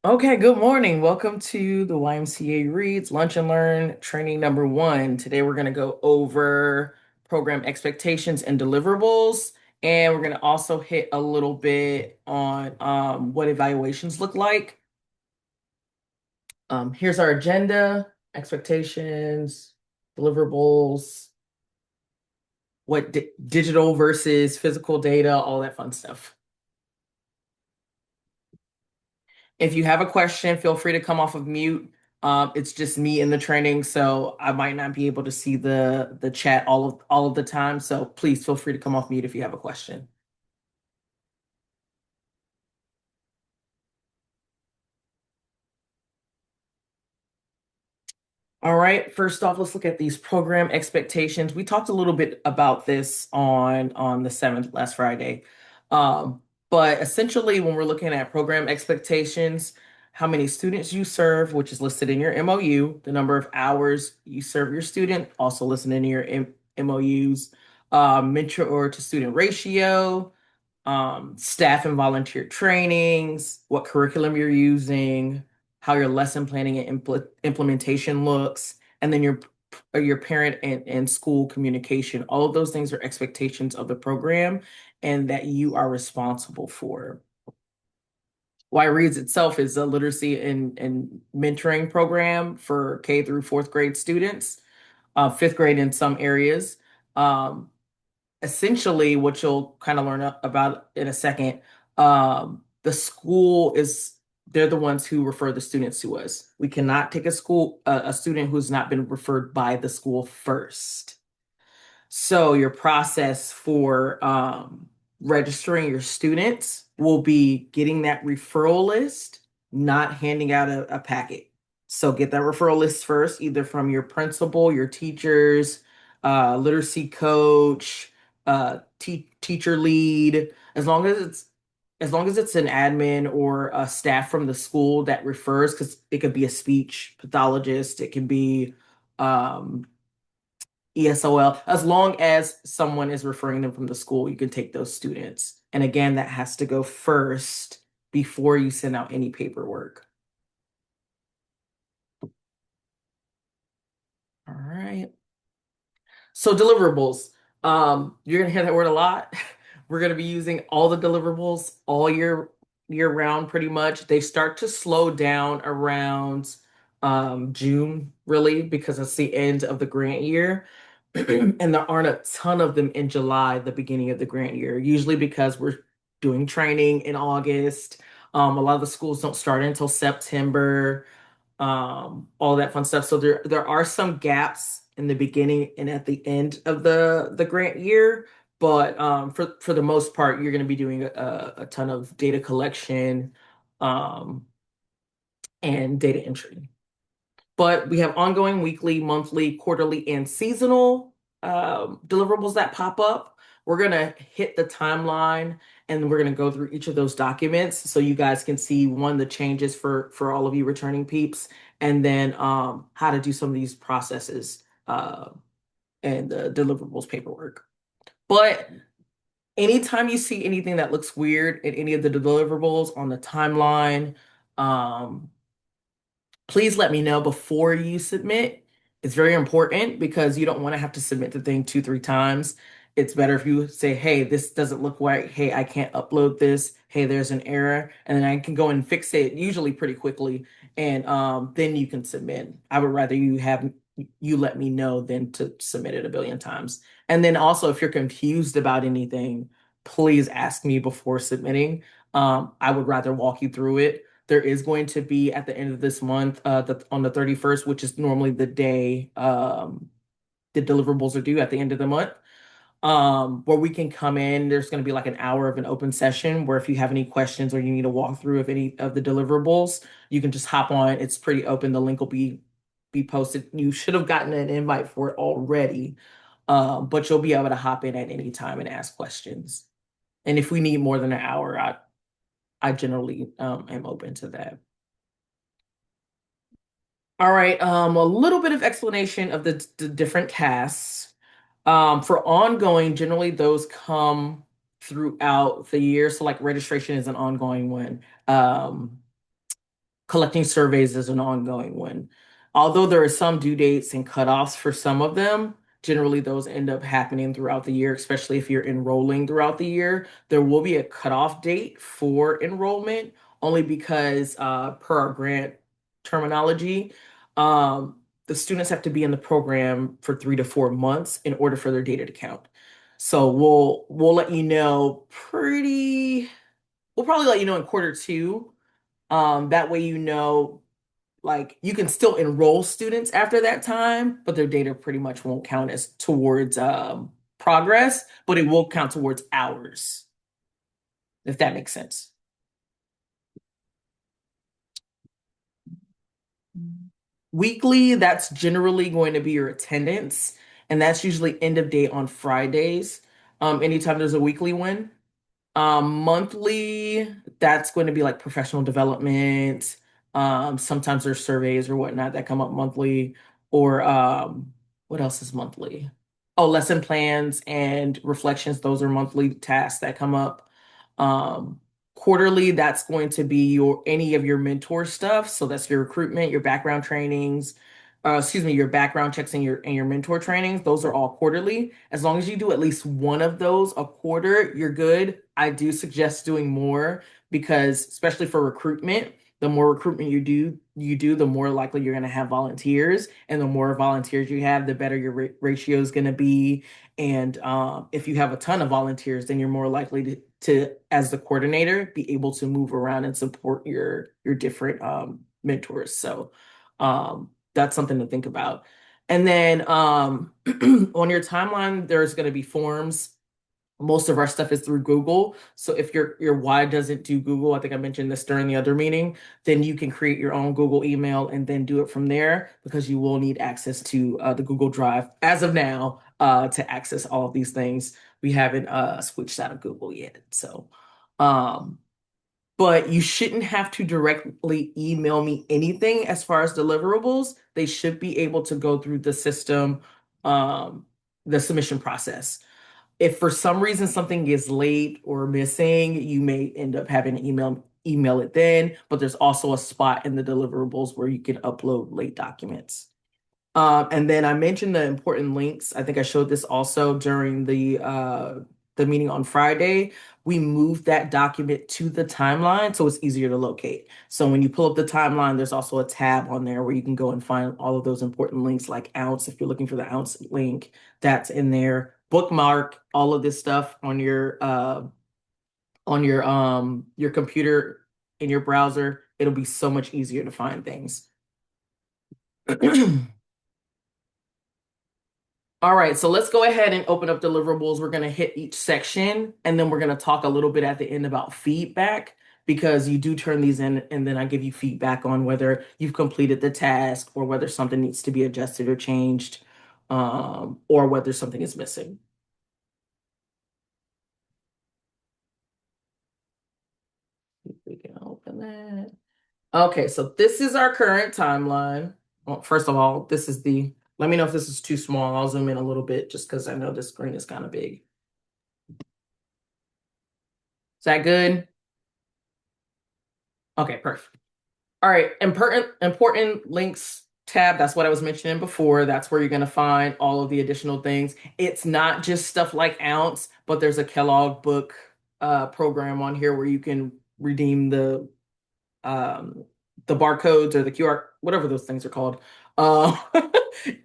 Okay, good morning. Welcome to the YMCA Reads Lunch and Learn training number one. Today we're going to go over program expectations and deliverables, and we're going to also hit a little bit on what evaluations look like. Here's our agenda, expectations, deliverables, what digital versus physical data, all that fun stuff. If you have a question, feel free to come off of mute. It's just me in the training, so I might not be able to see the chat all of the time. So please feel free to come off mute if you have a question. All right, first off, let's look at these program expectations. We talked a little bit about this on the 7th last Friday. Um, but essentially, when we're looking at program expectations, how many students you serve, which is listed in your MOU, the number of hours you serve your student, also listed in your MOUs, mentor to student ratio, staff and volunteer trainings, what curriculum you're using, how your lesson planning and implementation looks, and then your parent and school communication. All of those things are expectations of the program and that you are responsible for. Y Reads itself is a literacy and mentoring program for K through fourth grade students, fifth grade in some areas. Um, Essentially what you'll kind of learn about in a second, the school is they're the ones who refer the students to us. We cannot take a student who's not been referred by the school first. So your process for registering your students will be getting that referral list, not handing out a packet. So get that referral list first, either from your principal, your teachers, literacy coach, teacher lead, as long as it's an admin or a staff from the school that refers, because it could be a speech pathologist, it can be ESOL, as long as someone is referring them from the school, you can take those students. And again, that has to go first before you send out any paperwork. All right. So deliverables. You're gonna hear that word a lot. We're gonna be using all the deliverables all year round, pretty much. They start to slow down around June, really, because it's the end of the grant year. And there aren't a ton of them in July, the beginning of the grant year, usually because we're doing training in August. A lot of the schools don't start until September, all that fun stuff. So there are some gaps in the beginning and at the end of the grant year, but for the most part, you're going to be doing a ton of data collection um, and data entry. But we have ongoing weekly, monthly, quarterly, and seasonal deliverables that pop up. We're going to hit the timeline and we're going to go through each of those documents so you guys can see one, the changes for all of you returning peeps, and then how to do some of these processes and the deliverables paperwork. But anytime you see anything that looks weird in any of the deliverables on the timeline, um, please let me know before you submit. It's very important because you don't want to have to submit the thing two, three times. It's better if you say, hey, this doesn't look right. Hey, I can't upload this. Hey, there's an error. And then I can go and fix it usually pretty quickly. And then you can submit. I would rather you let me know than to submit it a billion times. And then also, if you're confused about anything, please ask me before submitting. I would rather walk you through it. There is going to be at the end of this month, on the 31st, which is normally the day the deliverables are due at the end of the month, where we can come in. There's going to be like an hour of an open session where if you have any questions or you need a walkthrough of any of the deliverables, you can just hop on. It's pretty open. The link will be posted. You should have gotten an invite for it already, but you'll be able to hop in at any time and ask questions. And if we need more than an hour, I generally am open to that. All right, a little bit of explanation of the different tasks. For ongoing, generally those come throughout the year. So like registration is an ongoing one. Collecting surveys is an ongoing one. Although there are some due dates and cutoffs for some of them, generally those end up happening throughout the year, especially if you're enrolling throughout the year. There will be a cutoff date for enrollment, only because per our grant terminology, the students have to be in the program for 3 to 4 months in order for their data to count. So we'll let you know we'll probably let you know in quarter 2. That way, like you can still enroll students after that time, but their data pretty much won't count as towards progress, but it will count towards hours, if that makes sense. Weekly, that's generally going to be your attendance, and that's usually end of day on Fridays. Anytime there's a weekly one. Monthly, that's going to be like professional development. Sometimes there's surveys or whatnot that come up monthly, or what else is monthly? Oh, lesson plans and reflections. Those are monthly tasks that come up. Um, Quarterly, that's going to be your any of your mentor stuff. So that's your recruitment, your background trainings, excuse me, your background checks and your mentor trainings. Those are all quarterly. As long as you do at least one of those a quarter, you're good. I do suggest doing more because especially for recruitment, the more recruitment you do, the more likely you're going to have volunteers, and the more volunteers you have, the better your ratio is going to be. And if you have a ton of volunteers, then you're more likely as the coordinator, be able to move around and support your different mentors. So that's something to think about. And then on your timeline, there's going to be forms. Most of our stuff is through Google. So if your Y doesn't do Google, I think I mentioned this during the other meeting, then you can create your own Google email and then do it from there, because you will need access to the Google Drive as of now to access all of these things. We haven't switched out of Google yet. So, um, but you shouldn't have to directly email me anything as far as deliverables. They should be able to go through the system, um, the submission process. If for some reason something is late or missing, you may end up having to email it then, but there's also a spot in the deliverables where you can upload late documents. And then I mentioned the important links. I think I showed this also during the meeting on Friday. We moved that document to the timeline so it's easier to locate. So when you pull up the timeline, there's also a tab on there where you can go and find all of those important links, like ounce. If you're looking for the ounce link, that's in there. Bookmark all of this stuff on your computer in your browser. It'll be so much easier to find things. All right, so let's go ahead and open up deliverables. We're going to hit each section, and then we're going to talk a little bit at the end about feedback, because you do turn these in and then I give you feedback on whether you've completed the task or whether something needs to be adjusted or changed, or whether something is missing. If we can open that. Okay, so this is our current timeline. Well, first of all, let me know if this is too small. I'll zoom in a little bit just because I know this screen is kind of big. Is that good? Okay, perfect. All right, important links tab. That's what I was mentioning before. That's where you're going to find all of the additional things. It's not just stuff like ounce, but there's a Kellogg book program on here where you can redeem um, the barcodes or the QR, whatever those things are called, uh,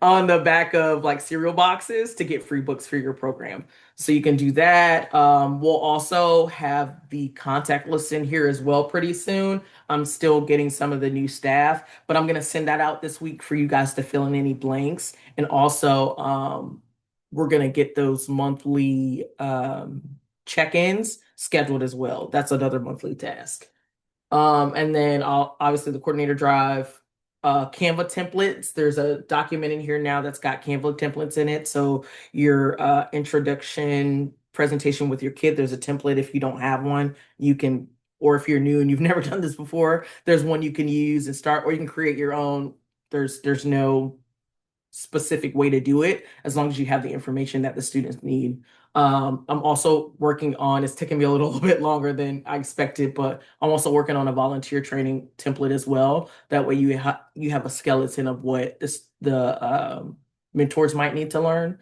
on the back of like cereal boxes to get free books for your program. So you can do that. We'll also have the contact list in here as well pretty soon. I'm still getting some of the new staff, but I'm going to send that out this week for you guys to fill in any blanks. And also, we're going to get those monthly check-ins scheduled as well. That's another monthly task. And then obviously the coordinator drive, Canva templates. There's a document in here now that's got Canva templates in it. So your introduction presentation with your kid, there's a template. If you don't have one, you can, or if you're new and you've never done this before, there's one you can use and start, or you can create your own. There's no specific way to do it as long as you have the information that the students need. I'm also working on, it's taking me a little bit longer than I expected, but I'm also working on a volunteer training template as well. That way you have a skeleton of what the mentors might need to learn.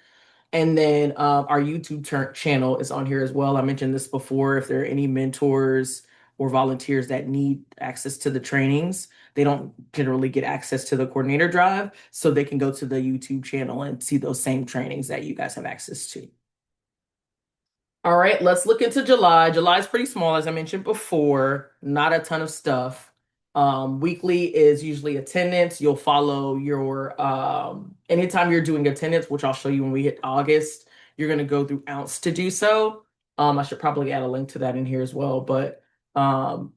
And then our YouTube channel is on here as well. I mentioned this before. If there are any mentors or volunteers that need access to the trainings, they don't generally get access to the coordinator drive, so they can go to the YouTube channel and see those same trainings that you guys have access to. All right, let's look into July. July is pretty small, as I mentioned before, not a ton of stuff. Weekly is usually attendance. You'll follow your anytime you're doing attendance, which I'll show you when we hit August, you're gonna go through ounce to do so. I should probably add a link to that in here as well, but um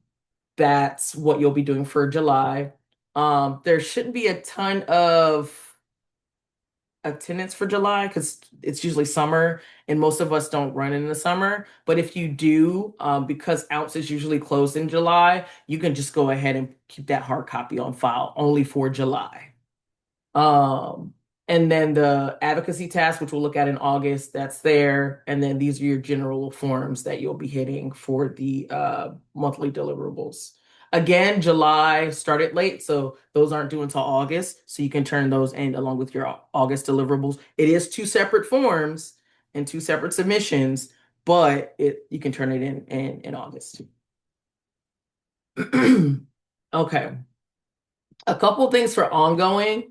that's what you'll be doing for July. There shouldn't be a ton of attendance for July because it's usually summer and most of us don't run in the summer. But if you do, because ounce is usually closed in July, you can just go ahead and keep that hard copy on file only for July. Um, and then the advocacy task, which we'll look at in August, that's there. And then these are your general forms that you'll be hitting for the monthly deliverables. Again, July started late, so those aren't due until August. So you can turn those in along with your August deliverables. It is two separate forms and two separate submissions, but you can turn it in August. Okay. A couple things for ongoing,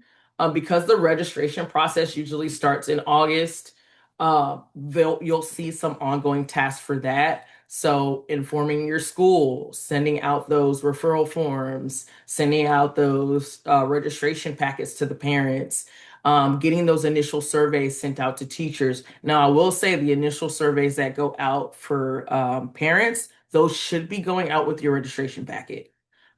because the registration process usually starts in August. You'll see some ongoing tasks for that. So informing your school, sending out those referral forms, sending out those registration packets to the parents, getting those initial surveys sent out to teachers. Now, I will say the initial surveys that go out for parents, those should be going out with your registration packet.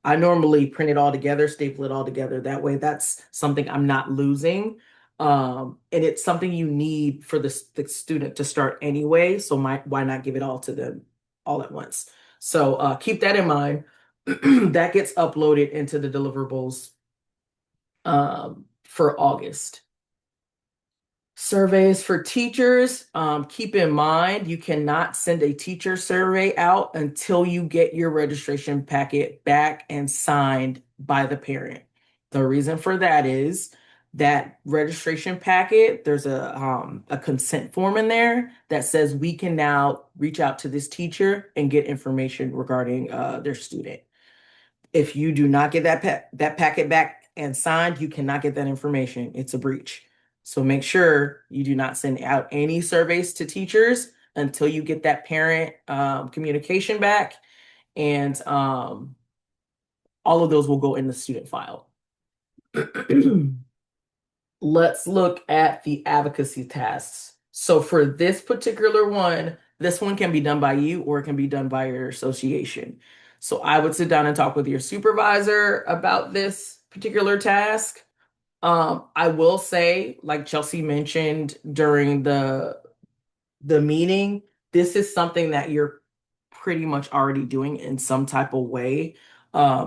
I normally print it all together, staple it all together. That way, that's something I'm not losing. And it's something you need for the student to start anyway. So why not give it all to them all at once? So keep that in mind. That gets uploaded into the deliverables for August. Surveys for teachers. Keep in mind, you cannot send a teacher survey out until you get your registration packet back and signed by the parent. The reason for that is that registration packet, there's a consent form in there that says we can now reach out to this teacher and get information regarding their student. If you do not get that packet back and signed, you cannot get that information. It's a breach. So make sure you do not send out any surveys to teachers until you get that parent communication back, and all of those will go in the student file. Let's look at the advocacy tasks. So for this one can be done by you or it can be done by your association. So I would sit down and talk with your supervisor about this particular task. I will say, like Chelsea mentioned during the meeting, this is something that you're pretty much already doing in some type of way,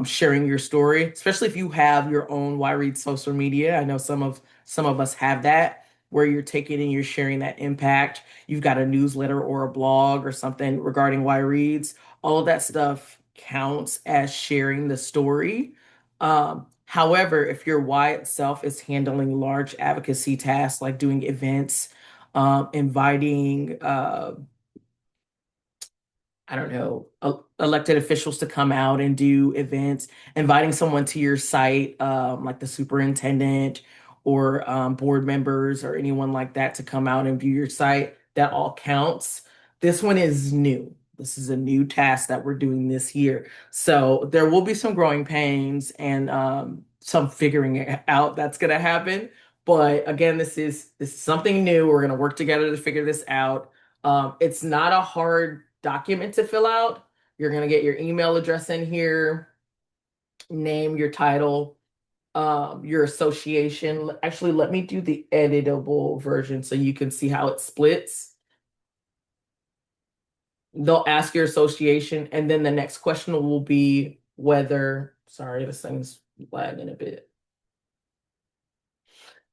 sharing your story, especially if you have your own Y Read social media. I know some of us have that where you're taking and you're sharing that impact. You've got a newsletter or a blog or something regarding Y Reads. All of that stuff counts as sharing the story. However, if your Y itself is handling large advocacy tasks like doing events, inviting I don't know, elected officials to come out and do events, inviting someone to your site, like the superintendent or board members or anyone like that to come out and view your site. That all counts. This one is new. This is a new task that we're doing this year. So there will be some growing pains and some figuring it out that's going to happen. But again, this is something new. We're going to work together to figure this out. It's not a hard document to fill out. You're going to get your email address in here, name, your title, your association. Actually, let me do the editable version so you can see how it splits. They'll ask your association, and then the next question will be whether, sorry, this thing's lagging a bit.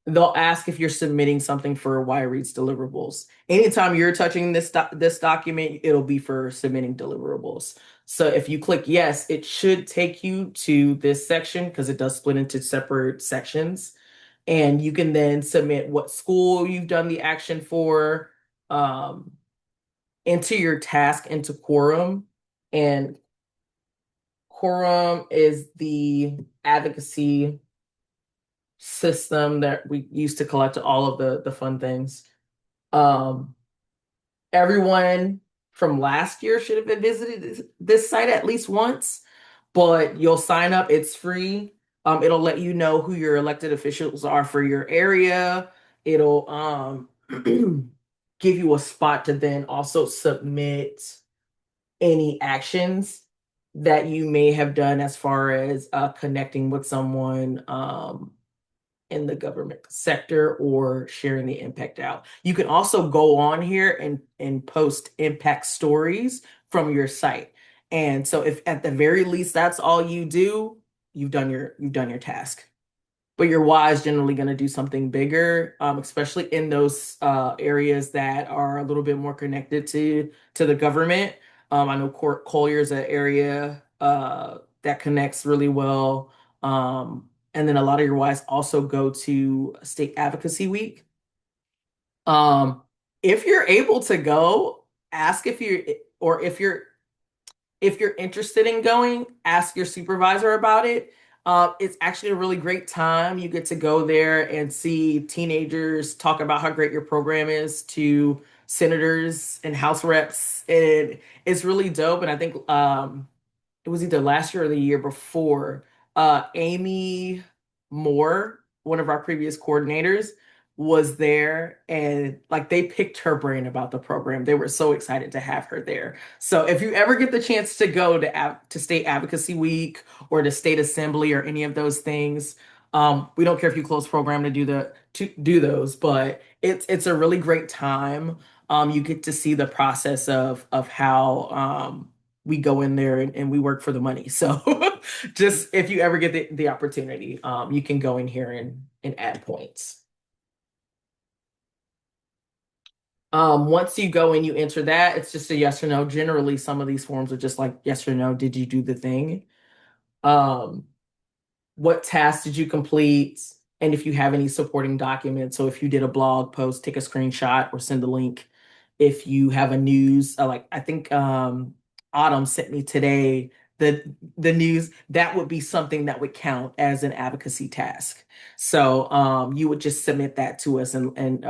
they'll ask if you're submitting something for Y Reads deliverables. Anytime you're touching this document, it'll be for submitting deliverables. So if you click yes, it should take you to this section because it does split into separate sections. And you can then submit what school you've done the action for, um, into your task into Quorum. And Quorum is the advocacy system that we use to collect all of the fun things. Um, Everyone from last year should have visited this site at least once, but you'll sign up. It's free. It'll let you know who your elected officials are for your area. It'll give you a spot to then also submit any actions that you may have done as far as connecting with someone in the government sector or sharing the impact out. You can also go on here and post impact stories from your site. And so if at the very least that's all you do, you've done your task. But your Y is generally going to do something bigger, especially in those areas that are a little bit more connected to the government. I know Collier is an area that connects really well. And then a lot of your Ys also go to State Advocacy Week. Um, if you're able to go, ask if you're or if you're interested in going, ask your supervisor about it. It's actually a really great time. You get to go there and see teenagers talk about how great your program is to senators and House reps. And it's really dope. And I think it was either last year or the year before, Amy Moore, one of our previous coordinators, was there and like they picked her brain about the program. They were so excited to have her there. So if you ever get the chance to go to State Advocacy Week or to State Assembly or any of those things, we don't care if you close program to do those, but it's a really great time. You get to see the process of how we go in there and we work for the money. So just if you ever get the opportunity, you can go in here and add points. Once you go and you enter that, it's just a yes or no. Generally, some of these forms are just like yes or no. Did you do the thing? Um, what tasks did you complete? And if you have any supporting documents, so if you did a blog post, take a screenshot or send a link. If you have a news, like I think Autumn sent me today the news, that would be something that would count as an advocacy task. So you would just submit that to us and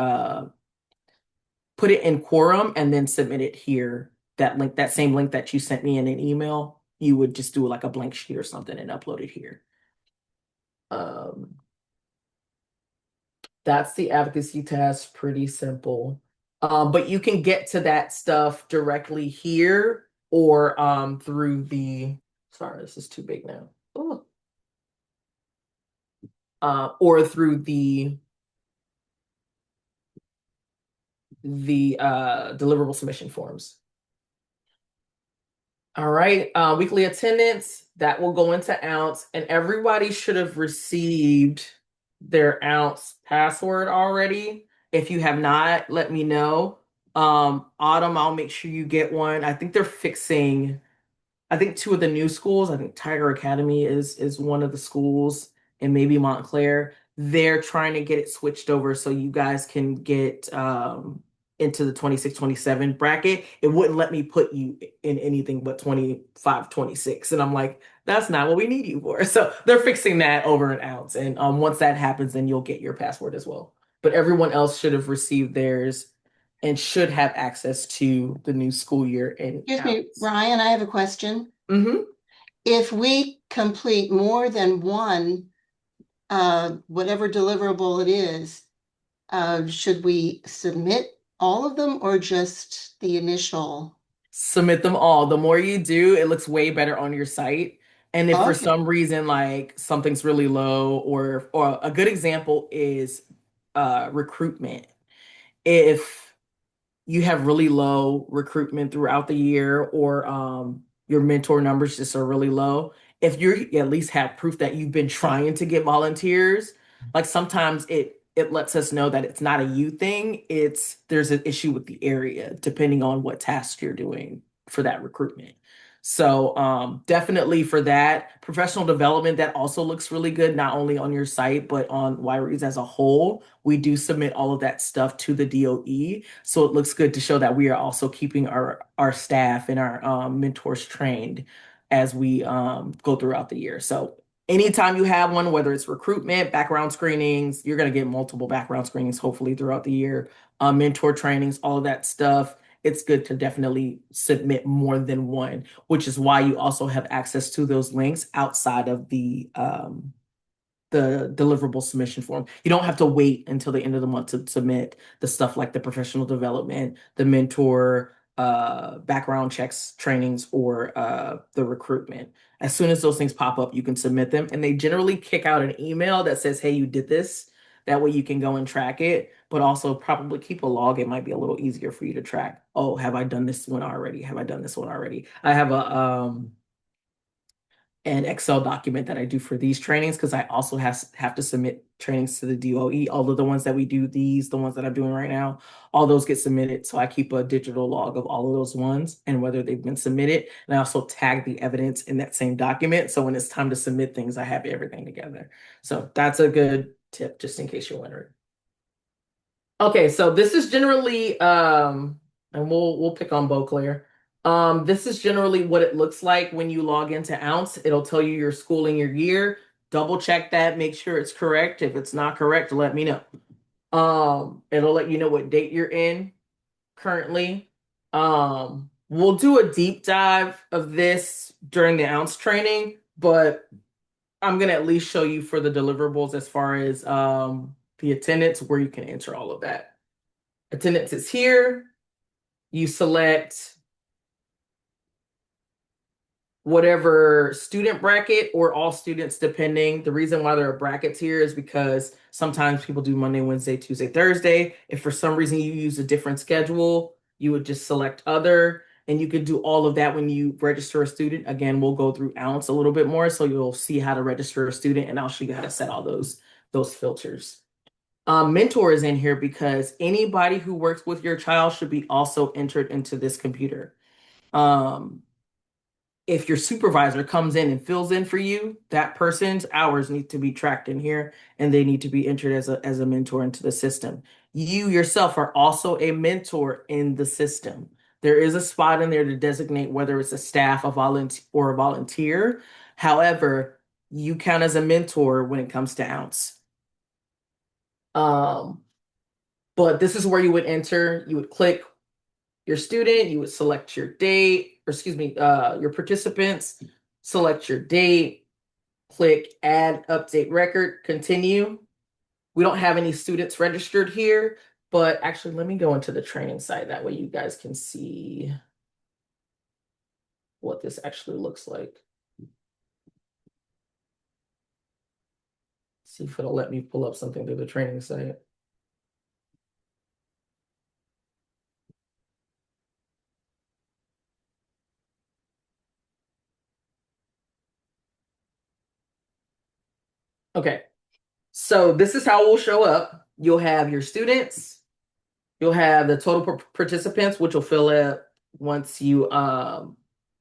put it in Quorum and then submit it here. That link, that same link that you sent me in an email, you would just do like a blank sheet or something and upload it here. Um, that's the advocacy task, pretty simple. But you can get to that stuff directly here or through the, sorry, this is too big now. Ooh. Or through the deliverable submission forms. All right, weekly attendance, that will go into ounce, and everybody should have received their ounce password already. If you have not, let me know. Autumn, I'll make sure you get one. I think they're fixing I think two of the new schools, I think Tiger Academy is one of the schools, and maybe Montclair. They're trying to get it switched over so you guys can get into the 26-27 bracket. It wouldn't let me put you in anything but 25-26. And I'm like, that's not what we need you for. So they're fixing that over an ounce. And once that happens, then you'll get your password as well. But everyone else should have received theirs and should have access to the new school year in Excuse me, ounce. Ryan, I have a question. Mm-hmm. If we complete more than one, whatever deliverable it is, should we submit all of them or just the initial? Submit them all. The more you do, it looks way better on your site. And if for Okay. some reason like something's really low or a good example is recruitment. If you have really low recruitment throughout the year or your mentor numbers just are really low, if you at least have proof that you've been trying to get volunteers, like sometimes it lets us know that it's not a you thing. It's there's an issue with the area, depending on what task you're doing for that recruitment. So definitely for that professional development, that also looks really good, not only on your site, but on YREs as a whole. We do submit all of that stuff to the DOE. So it looks good to show that we are also keeping our staff and our mentors trained as we go throughout the year. So anytime you have one, whether it's recruitment, background screenings, you're going to get multiple background screenings hopefully throughout the year, mentor trainings, all of that stuff. It's good to definitely submit more than one, which is why you also have access to those links outside of the deliverable submission form. You don't have to wait until the end of the month to submit the stuff like the professional development, the mentor, background checks, trainings, or the recruitment. As soon as those things pop up, you can submit them, and they generally kick out an email that says, "Hey, you did this." That way you can go and track it, but also probably keep a log. It might be a little easier for you to track. Oh, have I done this one already? Have I done this one already? I have a an Excel document that I do for these trainings because I also have to submit trainings to the DOE. All of the ones that we do, the ones that I'm doing right now, all those get submitted. So I keep a digital log of all of those ones and whether they've been submitted. And I also tag the evidence in that same document. So when it's time to submit things, I have everything together. So that's a good tip just in case you're wondering. Okay, so this is generally and we'll pick on Beauclair. This is generally what it looks like when you log into Ounce. It'll tell you your school and your year. Double check that, make sure it's correct. If it's not correct, let me know. It'll let you know what date you're in currently. We'll do a deep dive of this during the Ounce training, but I'm gonna at least show you for the deliverables as far as the attendance where you can enter all of that. Attendance is here. You select whatever student bracket or all students, depending. The reason why there are brackets here is because sometimes people do Monday, Wednesday, Tuesday, Thursday. If for some reason you use a different schedule, you would just select other. And you could do all of that when you register a student. Again, we'll go through Ounce a little bit more, so you'll see how to register a student, and I'll show you how to set all those filters. Mentor is in here because anybody who works with your child should be also entered into this computer. Um, if your supervisor comes in and fills in for you, that person's hours need to be tracked in here and they need to be entered as a mentor into the system. You yourself are also a mentor in the system. There is a spot in there to designate whether it's a staff, a volunteer, or a volunteer. However, you count as a mentor when it comes to ounce. Um, but this is where you would enter, you would click your student, you would select your date, or excuse me, your participants, select your date, click add update record, continue. We don't have any students registered here, but actually let me go into the training site. That way you guys can see what this actually looks like. See if it'll let me pull up something through the training site. Okay, so this is how it will show up. You'll have your students, you'll have the total participants, which will fill out once you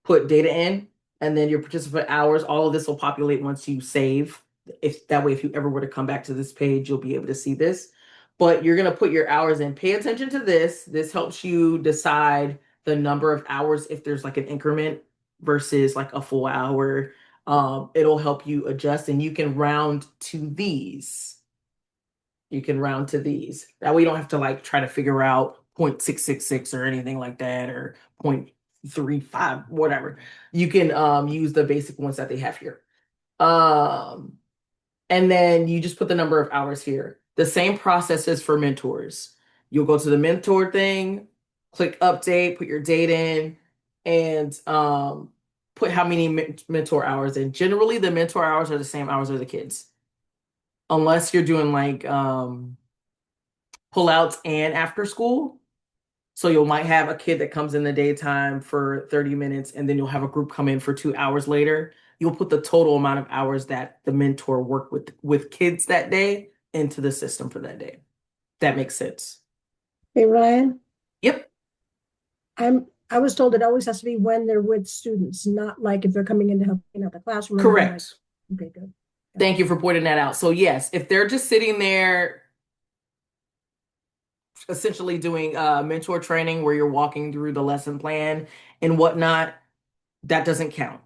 put data in, and then your participant hours. All of this will populate once you save. If that way, if you ever were to come back to this page, you'll be able to see this. But you're gonna put your hours in. Pay attention to this. This helps you decide the number of hours if there's like an increment versus like a full hour. It'll help you adjust, and you can round to these. You can round to these. That way you don't have to like try to figure out 0.666 or anything like that or 0.35, whatever. You can use the basic ones that they have here. Um, and then you just put the number of hours here. The same process is for mentors. You'll go to the mentor thing, click update, put your date in, and put how many mentor hours in. Generally, the mentor hours are the same hours as the kids, unless you're doing like pullouts and after school. So you might have a kid that comes in the daytime for 30 minutes and then you'll have a group come in for 2 hours later. You'll put the total amount of hours that the mentor worked with kids that day into the system for that day. That makes sense. Hey, Ryan, Yep, I was told it always has to be when they're with students, not like if they're coming in to help clean out the classroom or anything like. correct. Okay, good. Got Thank it. you for pointing that out. So yes, if they're just sitting there essentially doing mentor training where you're walking through the lesson plan and whatnot, that doesn't count.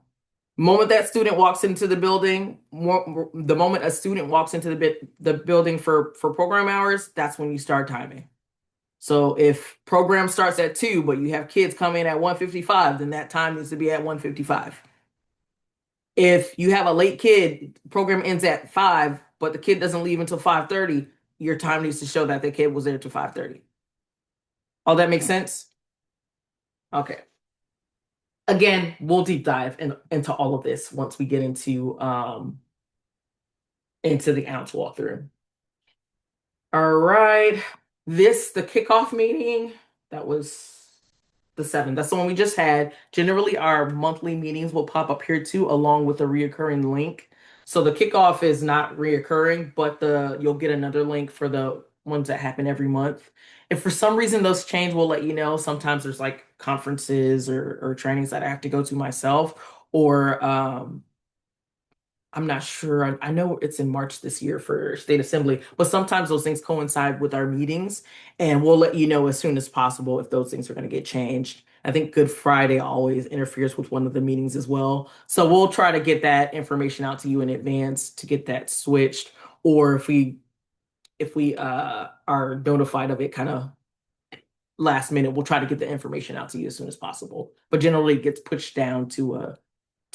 Moment that student walks into the building, the moment a student walks into the building for program hours, that's when you start timing. So if program starts at 2, but you have kids come in at 1:55, then that time needs to be at 1:55. If you have a late kid, program ends at 5, but the kid doesn't leave until 5:30, your time needs to show that the kid was there to 5:30. All that makes sense? Okay. Again, we'll deep dive into all of this once we get into the ounce walkthrough. All right. The kickoff meeting, that was the 7th. That's the one we just had. Generally, our monthly meetings will pop up here too, along with a reoccurring link. So the kickoff is not reoccurring, but you'll get another link for the ones that happen every month. If for some reason those change, we'll let you know. Sometimes there's like conferences or trainings that I have to go to myself, or I'm not sure. I know it's in March this year for state assembly, but sometimes those things coincide with our meetings, and we'll let you know as soon as possible if those things are going to get changed. I think Good Friday always interferes with one of the meetings as well. So we'll try to get that information out to you in advance to get that switched, or if we are notified of it kind of last minute, we'll try to get the information out to you as soon as possible. But generally it gets pushed down to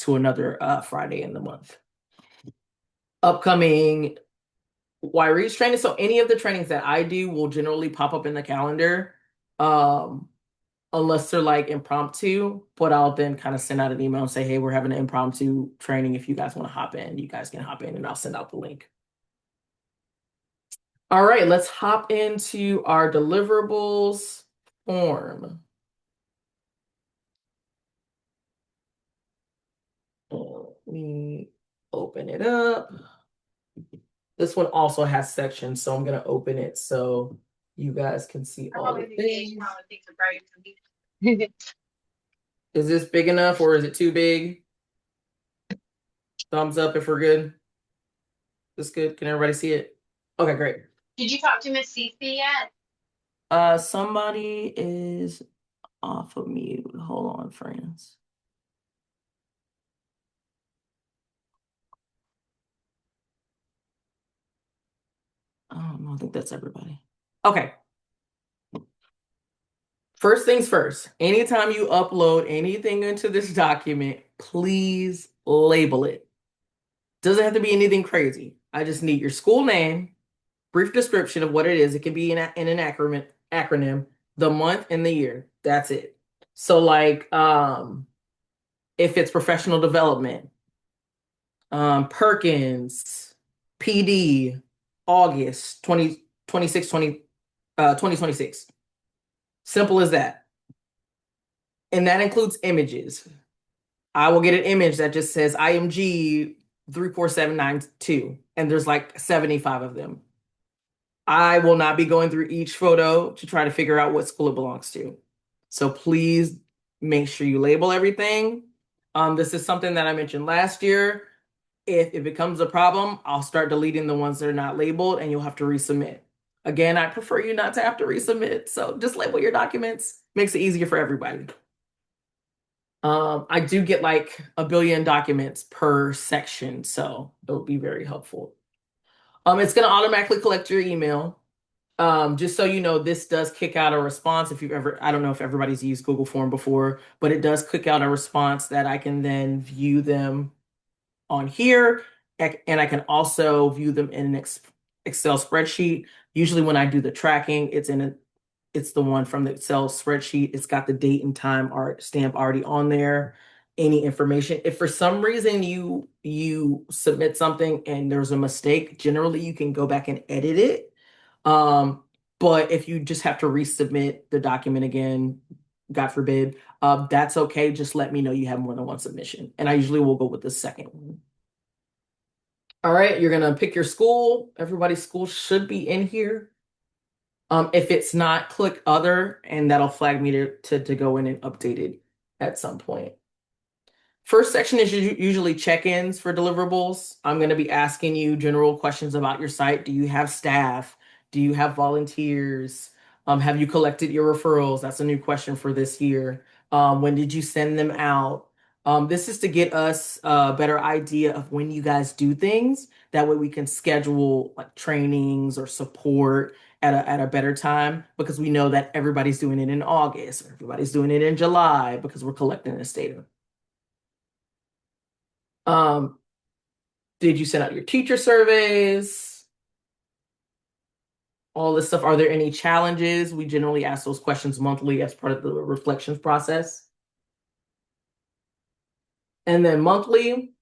another Friday in the month. Upcoming Reach training. So any of the trainings that I do will generally pop up in the calendar, um, unless they're like impromptu. But I'll then kind of send out an email and say, "Hey, we're having an impromptu training. If you guys want to hop in, you guys can hop in," and I'll send out the link. All right, let's hop into our deliverables form. Let me open it up. This one also has sections, so I'm gonna open it so you guys can see all the things. Is this big enough or is it too big? Thumbs up if we're good. This good? Can everybody see it? Okay, great. Did you talk to Miss Cece yet? Somebody is off of mute. Hold on, friends. Oh, no, I think that's everybody. Okay. First things first, anytime you upload anything into this document, please label it. Doesn't have to be anything crazy. I just need your school name, brief description of what it is. It can be in an acronym, the month and the year. That's it. So like if it's professional development, Perkins, PD, August 2026. Simple as that. And that includes images. I will get an image that just says IMG 34792, and there's like 75 of them. I will not be going through each photo to try to figure out what school it belongs to. So please make sure you label everything. This is something that I mentioned last year. If it becomes a problem, I'll start deleting the ones that are not labeled and you'll have to resubmit. Again, I prefer you not to have to resubmit. So just label your documents. Makes it easier for everybody. I do get like a billion documents per section, so it'll be very helpful. It's going to automatically collect your email. Just so you know, this does kick out a response if you've ever, I don't know if everybody's used Google Form before, but it does kick out a response that I can then view them on here, and I can also view them in an Excel spreadsheet. Usually when I do the tracking, it's the one from the Excel spreadsheet. It's got the date and time art stamp already on there. Any information. If for some reason you submit something and there's a mistake, generally you can go back and edit it. But if you just have to resubmit the document again, God forbid, that's okay. Just let me know you have more than one submission. And I usually will go with the second one. All right, you're gonna pick your school. Everybody's school should be in here. If it's not, click other, and that'll flag me to go in and update it at some point. First section is usually check-ins for deliverables. I'm going to be asking you general questions about your site. Do you have staff? Do you have volunteers? Have you collected your referrals? That's a new question for this year. When did you send them out? This is to get us a better idea of when you guys do things. That way we can schedule like trainings or support at a better time, because we know that everybody's doing it in August or everybody's doing it in July because we're collecting this data. Um, did you send out your teacher surveys? All this stuff. Are there any challenges? We generally ask those questions monthly as part of the reflections process. And then monthly,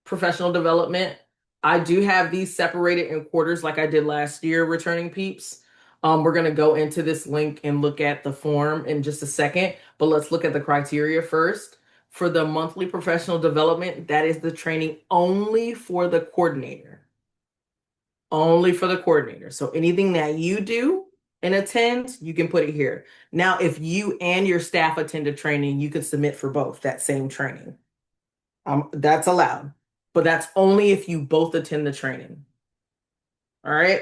professional development. I do have these separated in quarters like I did last year, returning peeps. We're going to go into this link and look at the form in just a second, but let's look at the criteria first. For the monthly professional development, that is the training only for the coordinator. Only for the coordinator. So anything that you do and attend, you can put it here. Now, if you and your staff attend a training, you could submit for both that same training. That's allowed, but that's only if you both attend the training. All right.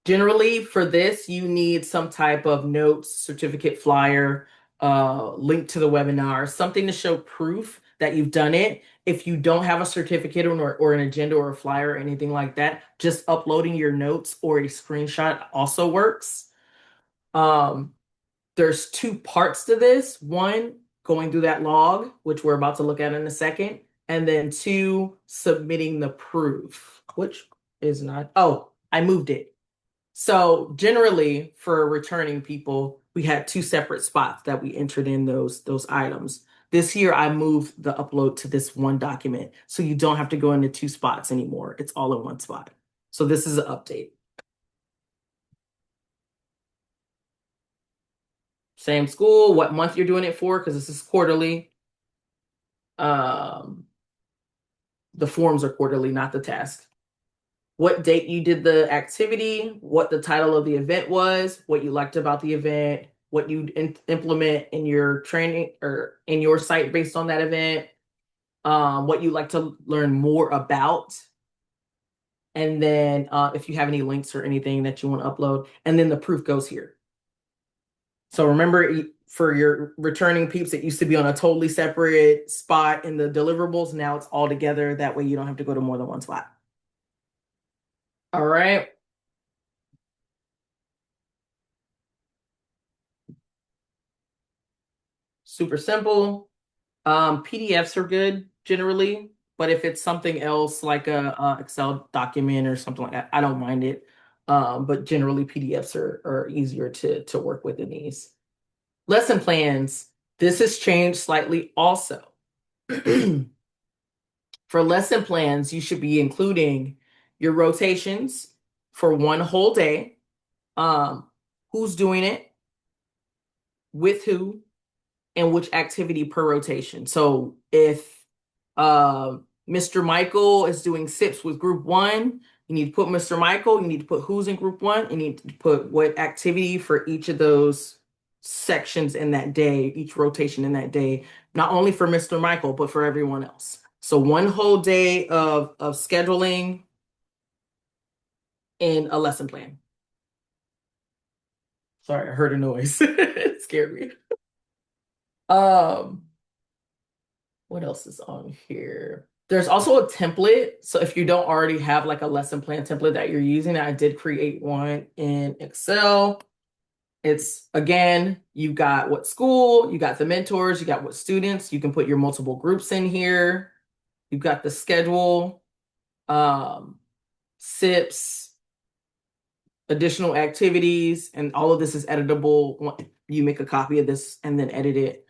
Generally, for this, you need some type of notes, certificate, flyer, link to the webinar, something to show proof that you've done it. If you don't have a certificate or an agenda or a flyer or anything like that, just uploading your notes or a screenshot also works. There's two parts to this. One, going through that log, which we're about to look at in a second, and then two, submitting the proof, which is not, oh, I moved it. So generally for returning people, we had two separate spots that we entered in those items. This year I moved the upload to this one document. So you don't have to go into two spots anymore. It's all in one spot. So this is an update. Same school, what month you're doing it for, because this is quarterly. Um, the forms are quarterly, not the task. What date you did the activity, what the title of the event was, what you liked about the event, what you implement in your training or in your site based on that event, what you like to learn more about, and then if you have any links or anything that you want to upload, and then the proof goes here. So remember, for your returning peeps, it used to be on a totally separate spot in the deliverables. Now it's all together. That way you don't have to go to more than one spot. All right. Super simple. PDFs are good generally, but if it's something else like a Excel document or something like that, I don't mind it. But generally PDFs are easier to work with in these. Lesson plans. This has changed slightly also. For lesson plans, you should be including your rotations for one whole day. Who's doing it, with who, and which activity per rotation. So if Mr. Michael is doing SIPs with group one, you need to put Mr. Michael, you need to put who's in group one, you need to put what activity for each of those sections in that day, each rotation in that day, not only for Mr. Michael, but for everyone else. So one whole day of scheduling in a lesson plan. Sorry, I heard a noise. It scared me. Um, what else is on here? There's also a template. So if you don't already have like a lesson plan template that you're using, I did create one in Excel. It's again, you got what school, you got the mentors, you got what students, you can put your multiple groups in here. You've got the schedule, SIPs, additional activities, and all of this is editable. You make a copy of this and then edit it.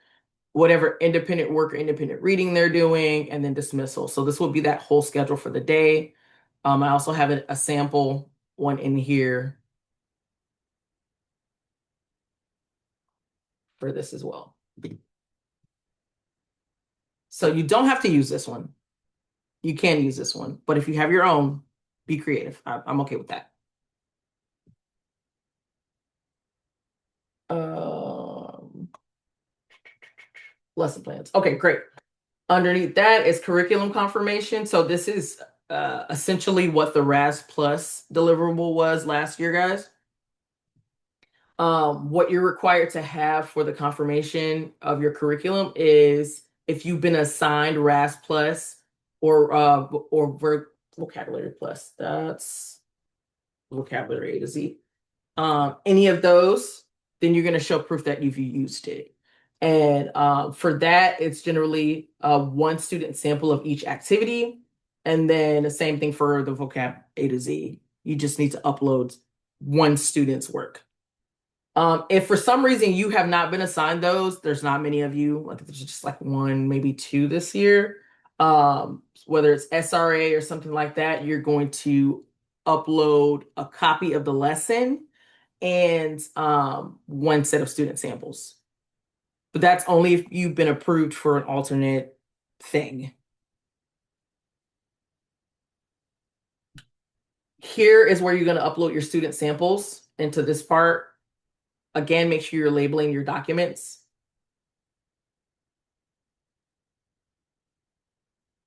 Whatever independent work or independent reading they're doing, and then dismissal. So this will be that whole schedule for the day. I also have a sample one in here for this as well. So you don't have to use this one. You can use this one, but if you have your own, be creative. I'm okay with that. Um, Lesson plans. Okay, great. Underneath that is curriculum confirmation. So this is essentially what the RAS Plus deliverable was last year, guys. What you're required to have for the confirmation of your curriculum is if you've been assigned RAS Plus or vocabulary plus. That's vocabulary A to Z. Any of those, then you're going to show proof that you've used it. And for that, it's generally one student sample of each activity. And then the same thing for the vocab A to Z. You just need to upload one student's work. If for some reason you have not been assigned those, there's not many of you. Like there's just like one, maybe two this year. Whether it's SRA or something like that, you're going to upload a copy of the lesson and one set of student samples. But that's only if you've been approved for an alternate thing. Here is where you're going to upload your student samples into this part. Again, make sure you're labeling your documents.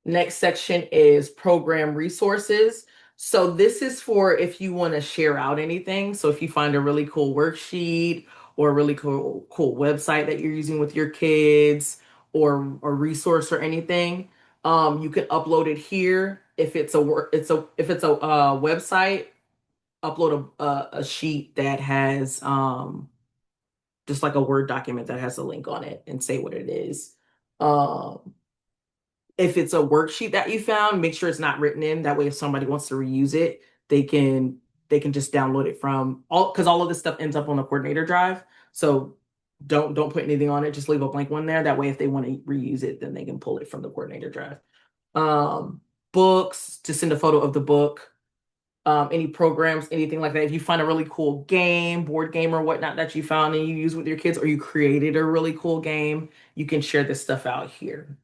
Next section is program resources. So this is for if you want to share out anything. So if you find a really cool worksheet or a really cool website that you're using with your kids or a resource or anything, you can upload it here. If it's a website, upload a sheet that has just like a Word document that has a link on it and say what it is. Um, if it's a worksheet that you found, make sure it's not written in. That way, if somebody wants to reuse it, they can just download it from all of this stuff ends up on the coordinator drive. So don't put anything on it. Just leave a blank one there. That way, if they want to reuse it, then they can pull it from the coordinator drive. Um, Books, to send a photo of the book. Any programs, anything like that. If you find a really cool game, board game or whatnot that you found and you use with your kids, or you created a really cool game, you can share this stuff out here.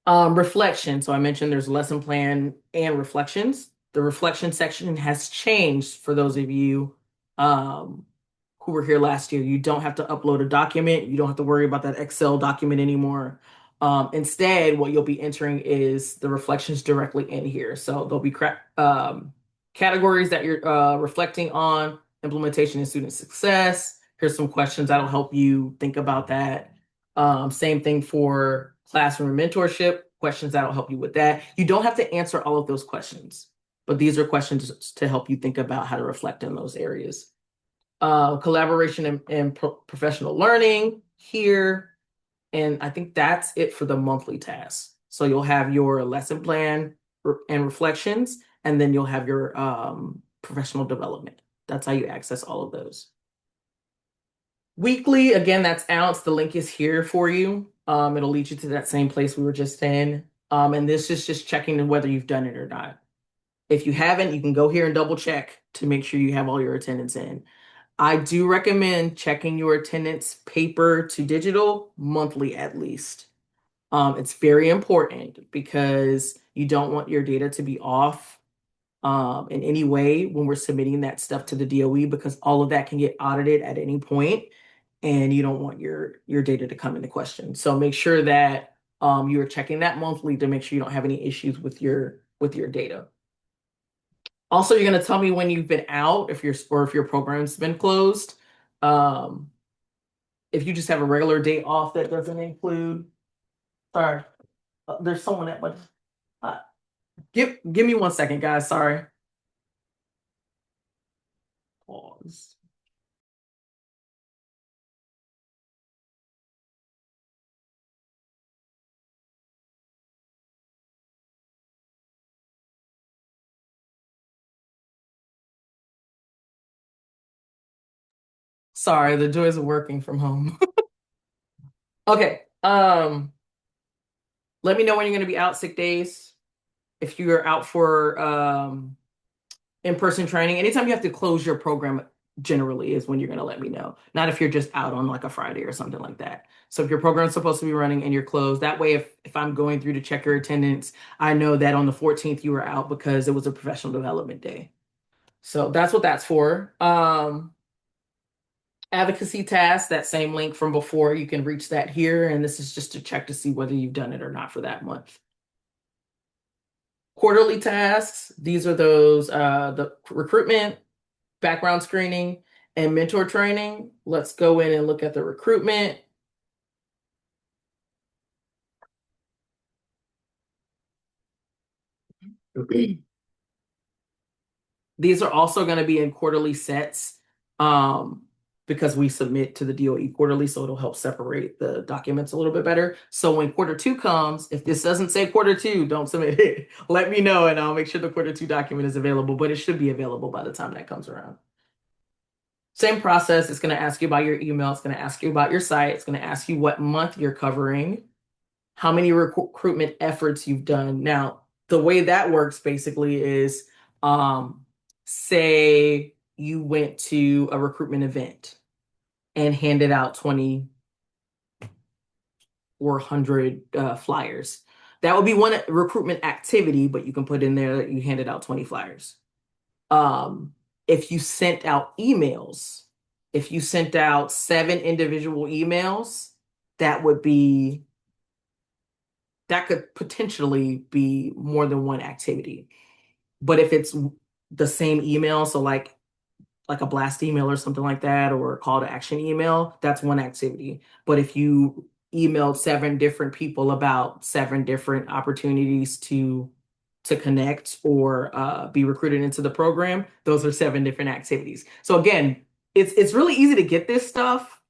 Reflection. So I mentioned there's lesson plan and reflections. The reflection section has changed for those of you who were here last year. You don't have to upload a document. You don't have to worry about that Excel document anymore. Instead, what you'll be entering is the reflections directly in here. So there'll be categories that you're reflecting on, implementation and student success. Here's some questions that'll help you think about that. Same thing for classroom mentorship, questions that'll help you with that. You don't have to answer all of those questions, but these are questions to help you think about how to reflect in those areas. Collaboration and professional learning here. And I think that's it for the monthly tasks. So you'll have your lesson plan and reflections, and then you'll have your professional development. That's how you access all of those. Weekly, again, that's Ounce. The link is here for you. It'll lead you to that same place we were just in. And this is just checking whether you've done it or not. If you haven't, you can go here and double check to make sure you have all your attendance in. I do recommend checking your attendance paper to digital monthly at least. It's very important because you don't want your data to be off in any way when we're submitting that stuff to the DOE, because all of that can get audited at any point and you don't want your data to come into question. So make sure that you are checking that monthly to make sure you don't have any issues with your data. Also, you're going to tell me when you've been out, if your program's been closed. Um, if you just have a regular day off that doesn't include, sorry, there's someone at my, uh, give me 1 second, guys. Sorry. Pause. Sorry, the joys of working from home. Okay. Let me know when you're going to be out sick days. If you're out for in-person training, anytime you have to close your program generally is when you're going to let me know. Not if you're just out on like a Friday or something like that. So if your program's supposed to be running and you're closed, that way if I'm going through to check your attendance, I know that on the 14th you were out because it was a professional development day. So that's what that's for. Advocacy task, that same link from before, you can reach that here. And this is just to check to see whether you've done it or not for that month. Quarterly tasks, these are those, the recruitment, background screening, and mentor training. Let's go in and look at the recruitment. These are also going to be in quarterly sets because we submit to the DOE quarterly, so it'll help separate the documents a little bit better. So when quarter two comes, if this doesn't say quarter two, don't submit it. Let me know and I'll make sure the quarter two document is available, but it should be available by the time that comes around. Same process. It's going to ask you about your email. It's going to ask you about your site. It's going to ask you what month you're covering, how many recruitment efforts you've done. Now, the way that works basically is, say you went to a recruitment event and handed out 20 or 100 flyers. That would be one recruitment activity, but you can put in there that you handed out 20 flyers. If you sent out emails, if you sent out 7 individual emails, that could potentially be more than one activity. But if it's the same email, so like a blast email or something like that, or a call to action email, that's one activity. But if you emailed 7 different people about 7 different opportunities to connect or be recruited into the program, those are 7 different activities. So again, it's really easy to get this stuff.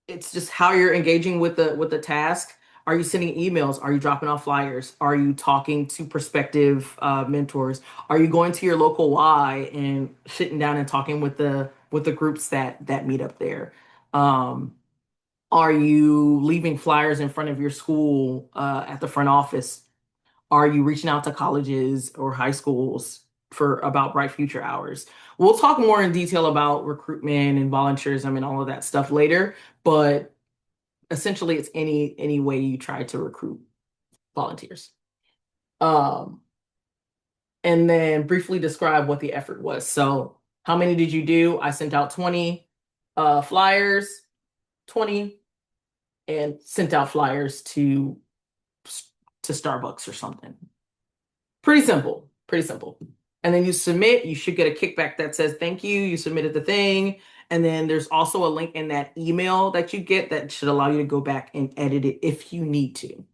It's just how you're engaging with the task. Are you sending emails? Are you dropping off flyers? Are you talking to prospective mentors? Are you going to your local Y and sitting down and talking with the groups that meet up there? Are you leaving flyers in front of your school at the front office? Are you reaching out to colleges or high schools for about Bright Future Hours? We'll talk more in detail about recruitment and volunteerism and all of that stuff later, but essentially it's any way you try to recruit volunteers. Um, and then briefly describe what the effort was. So how many did you do? I sent out 20 flyers, 20, and sent out flyers to Starbucks or something. Pretty simple, pretty simple. And then you submit, you should get a kickback that says thank you, you submitted the thing. And then there's also a link in that email that you get that should allow you to go back and edit it if you need to.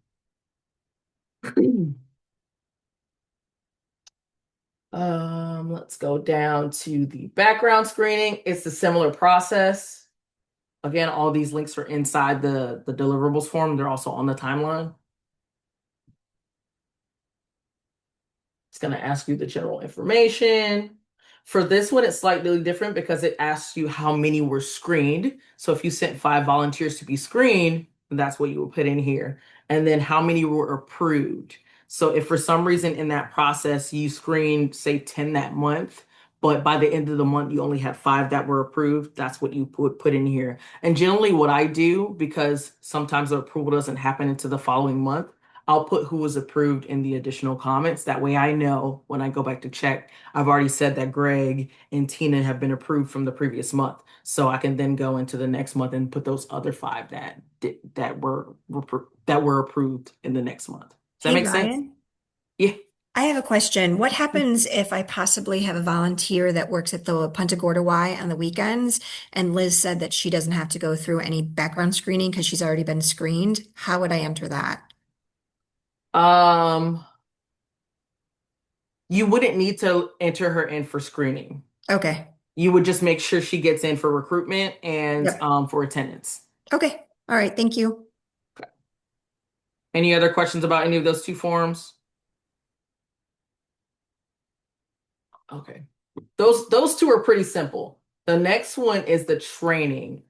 Let's go down to the background screening. It's a similar process. Again, all these links are inside the deliverables form. They're also on the timeline. It's going to ask you the general information. For this one, it's slightly different because it asks you how many were screened. So if you sent 5 volunteers to be screened, that's what you will put in here. And then how many were approved. So if for some reason in that process you screened, say 10 that month, but by the end of the month you only had 5 that were approved, that's what you would put in here. And generally what I do, because sometimes the approval doesn't happen into the following month, I'll put who was approved in the additional comments. That way I know when I go back to check, I've already said that Greg and Tina have been approved from the previous month. So I can then go into the next month and put those other 5 that were approved in the next month. Does that Hey, make sense? Ryan, Yeah. I have a question. What happens if I possibly have a volunteer that works at the Punta Gorda Y on the weekends, and Liz said that she doesn't have to go through any background screening because she's already been screened? How would I enter that? Um, you wouldn't need to enter her in for screening. Okay. You would just make sure she gets in for recruitment and Yep. for attendance. Okay. All right. Thank you. Any other questions about any of those 2 forms? Okay. Those 2 are pretty simple. The next one is the training.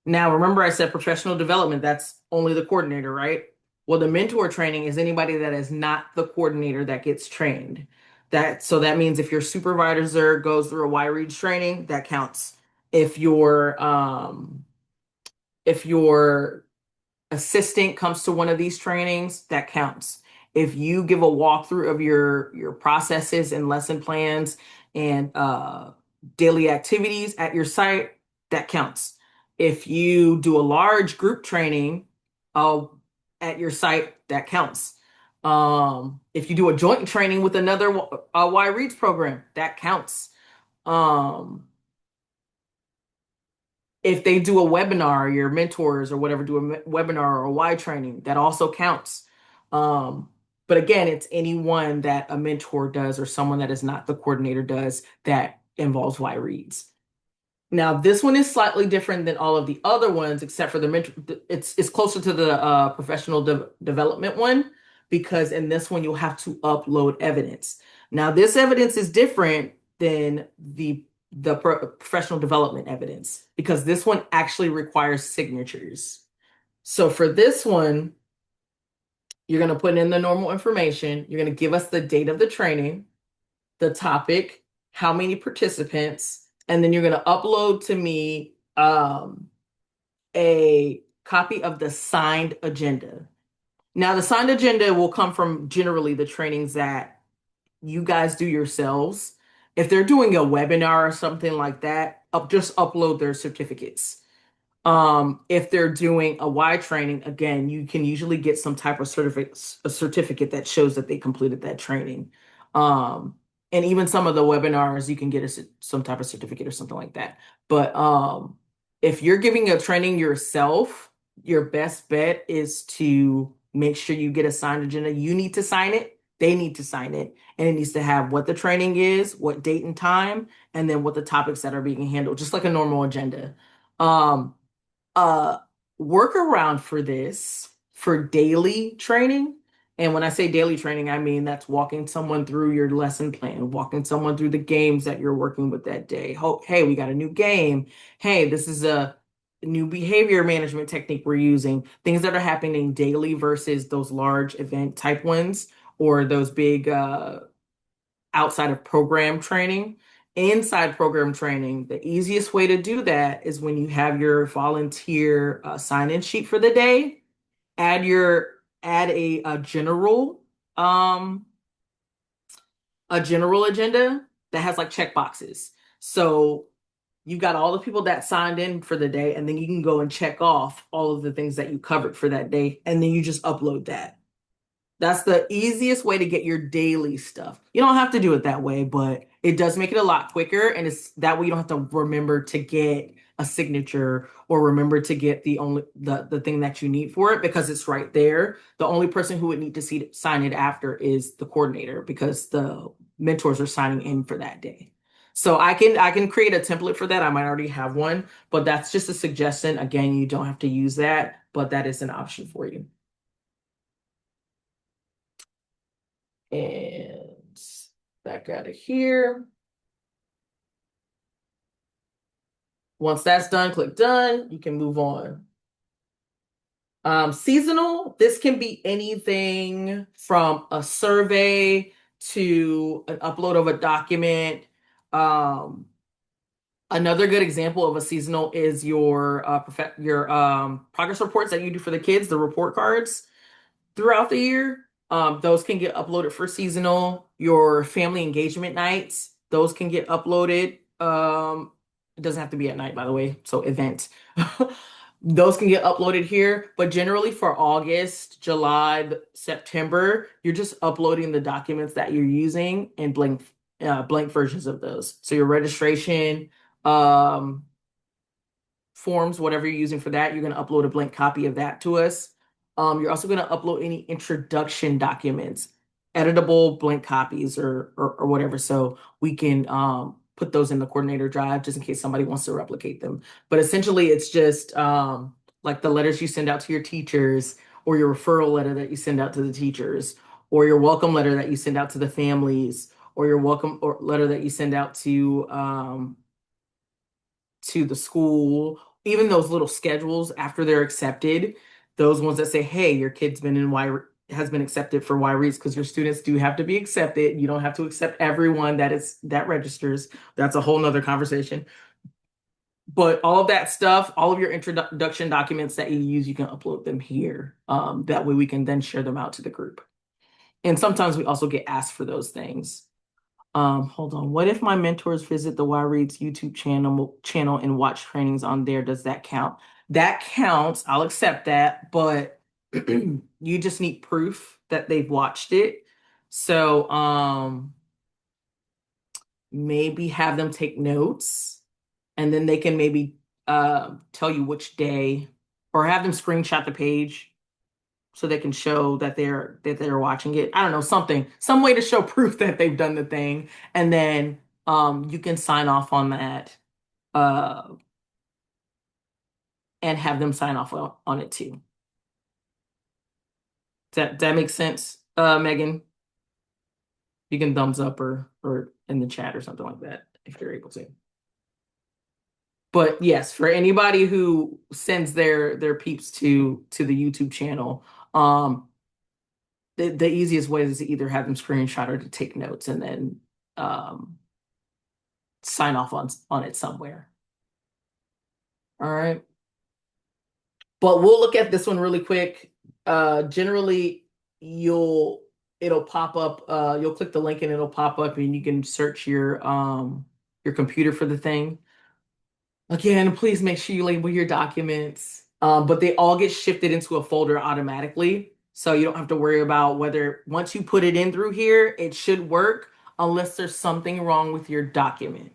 Now, remember I said professional development, that's only the coordinator, right? Well, the mentor training is anybody that is not the coordinator that gets trained. So that means if your supervisor goes through a Y-Reads training, that counts. If your assistant comes to one of these trainings, that counts. If you give a walkthrough of your processes and lesson plans and daily activities at your site, that counts. If you do a large group training uh, at your site, that counts. If you do a joint training with another Y Reads program, that counts. Um, if they do a webinar, your mentors or whatever do a webinar or a Y training, that also counts. Um, but again, it's anyone that a mentor does or someone that is not the coordinator does that involves Y reads. Now, this one is slightly different than all of the other ones, except for the mentor. It's closer to the professional development one because in this one you'll have to upload evidence. Now, this evidence is different than the professional development evidence because this one actually requires signatures. So for this one, you're going to put in the normal information. You're going to give us the date of the training, the topic, how many participants, and then you're going to upload to me a copy of the signed agenda. Now, the signed agenda will come from generally the trainings that you guys do yourselves. If they're doing a webinar or something like that, just upload their certificates. If they're doing a Y training, again, you can usually get some type of certificate that shows that they completed that training. Um, and even some of the webinars, you can get some type of certificate or something like that. But if you're giving a training yourself, your best bet is to make sure you get a signed agenda. You need to sign it, they need to sign it, and it needs to have what the training is, what date and time, and then what the topics that are being handled, just like a normal agenda. Um, uh Workaround for this for daily training. And when I say daily training, I mean that's walking someone through your lesson plan, walking someone through the games that you're working with that day. Hey, we got a new game. Hey, this is a new behavior management technique we're using. Things that are happening daily versus those large event type ones or those big outside of program training. Inside program training, the easiest way to do that is when you have your volunteer sign-in sheet for the day, add um a general agenda that has like check boxes. So you got all the people that signed in for the day, and then you can go and check off all of the things that you covered for that day, and then you just upload that. That's the easiest way to get your daily stuff. You don't have to do it that way, but it does make it a lot quicker. And it's that way you don't have to remember to get a signature or remember to get the thing that you need for it because it's right there. The only person who would need to sign it after is the coordinator because the mentors are signing in for that day. So I can create a template for that. I might already have one, but that's just a suggestion. Again, you don't have to use that, but that is an option for you. And back out of here. Once that's done, click done. You can move on. Seasonal, this can be anything from a survey to an upload of a document. Another good example of a seasonal is your progress reports that you do for the kids, the report cards throughout the year. Those can get uploaded for seasonal. Your family engagement nights, those can get uploaded. It doesn't have to be at night, by the way. So event. Those can get uploaded here, but generally for August, July, September, you're just uploading the documents that you're using and blank versions of those. So your registration, um, forms, whatever you're using for that, you're going to upload a blank copy of that to us. You're also going to upload any introduction documents, editable blank copies or whatever. So we can put those in the coordinator drive just in case somebody wants to replicate them. But essentially, it's just like the letters you send out to your teachers or your referral letter that you send out to the teachers or your welcome letter that you send out to the families or your welcome or letter that you send out to the school, even those little schedules after they're accepted, those ones that say, hey, your kid's been in has been accepted for Y reads because your students do have to be accepted. You don't have to accept everyone that registers. That's a whole nother conversation. But all of that stuff, all of your introduction documents that you use, you can upload them here. That way we can then share them out to the group. And sometimes we also get asked for those things. Hold on. What if my mentors visit the Y Reads YouTube channel and watch trainings on there? Does that count? That counts. I'll accept that, but you just need proof that they've watched it. So, maybe have them take notes and then they can maybe tell you which day or have them screenshot the page so they can show that they're watching it. I don't know, some way to show proof that they've done the thing, and then you can sign off on that uh and have them sign off on it too. That makes sense, Megan? You can thumbs up or in the chat or something like that if you're able to. But yes, for anybody who sends their peeps to the YouTube channel, the easiest way is to either have them screenshot or to take notes and then um, sign off on it somewhere. All right. But we'll look at this one really quick. Generally, it'll pop up. You'll click the link and it'll pop up, and you can search your computer for the thing. Again, please make sure you label your documents. But they all get shifted into a folder automatically. So you don't have to worry about whether once you put it in through here, it should work unless there's something wrong with your document.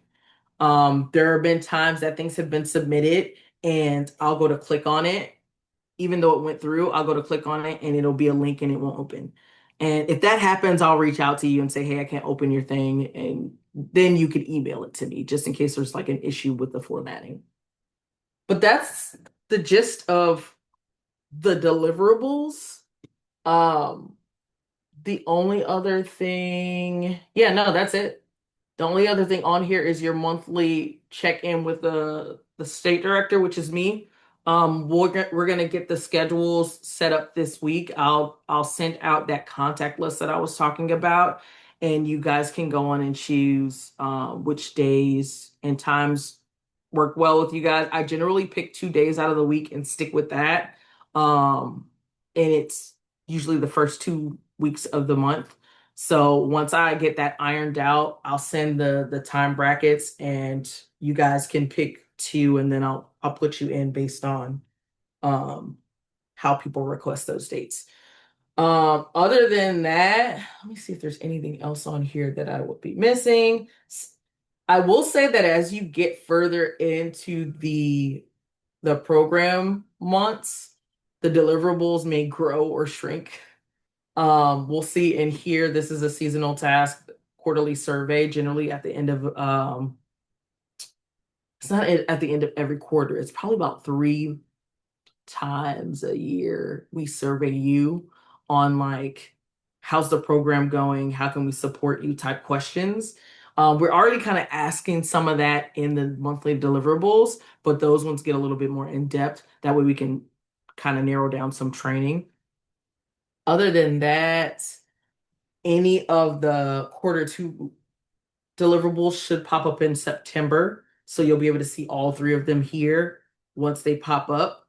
There have been times that things have been submitted and I'll go to click on it. Even though it went through, I'll go to click on it and it'll be a link and it won't open. And if that happens, I'll reach out to you and say, hey, I can't open your thing. And then you could email it to me just in case there's like an issue with the formatting. But that's the gist of the deliverables. Um, the only other thing, yeah, no, that's it. The only other thing on here is your monthly check-in with the state director, which is me. We're gonna get the schedules set up this week. I'll send out that contact list that I was talking about, and you guys can go on and choose which days and times work well with you guys. I generally pick 2 days out of the week and stick with that. And it's usually the first 2 weeks of the month. So once I get that ironed out, I'll send the time brackets and you guys can pick two and then I'll put you in based on um how people request those dates. Other than that, let me see if there's anything else on here that I would be missing. I will say that as you get further into the program months, the deliverables may grow or shrink. We'll see in here, this is a seasonal task, quarterly survey, generally at the end of it's not at the end of every quarter. It's probably about 3 times a year we survey you on like how's the program going? How can we support you type questions. We're already kind of asking some of that in the monthly deliverables, but those ones get a little bit more in depth. That way we can kind of narrow down some training. Other than that, any of the quarter 2 deliverables should pop up in September. So you'll be able to see all 3 of them here once they pop up.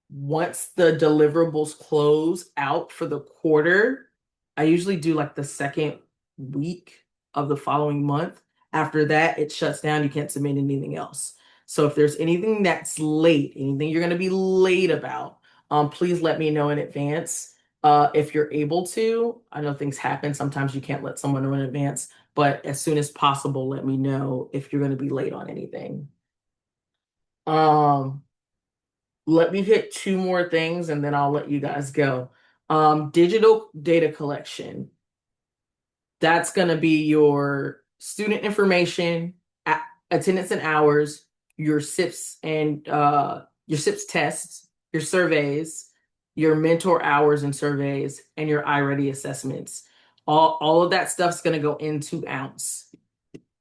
Once the deliverables close out for the quarter, I usually do like the second week of the following month. After that, it shuts down. You can't submit anything else. So if there's anything that's late, anything you're going to be late about, please let me know in advance. If you're able to, I know things happen. Sometimes you can't let someone know in advance, but as soon as possible, let me know if you're going to be late on anything. Let me hit 2 more things and then I'll let you guys go. Digital data collection. That's going to be your student information, attendance and hours, your SIPs and your SIPs tests, your surveys, your mentor hours and surveys, and your iReady assessments. All of that stuff's going to go into OUNCE.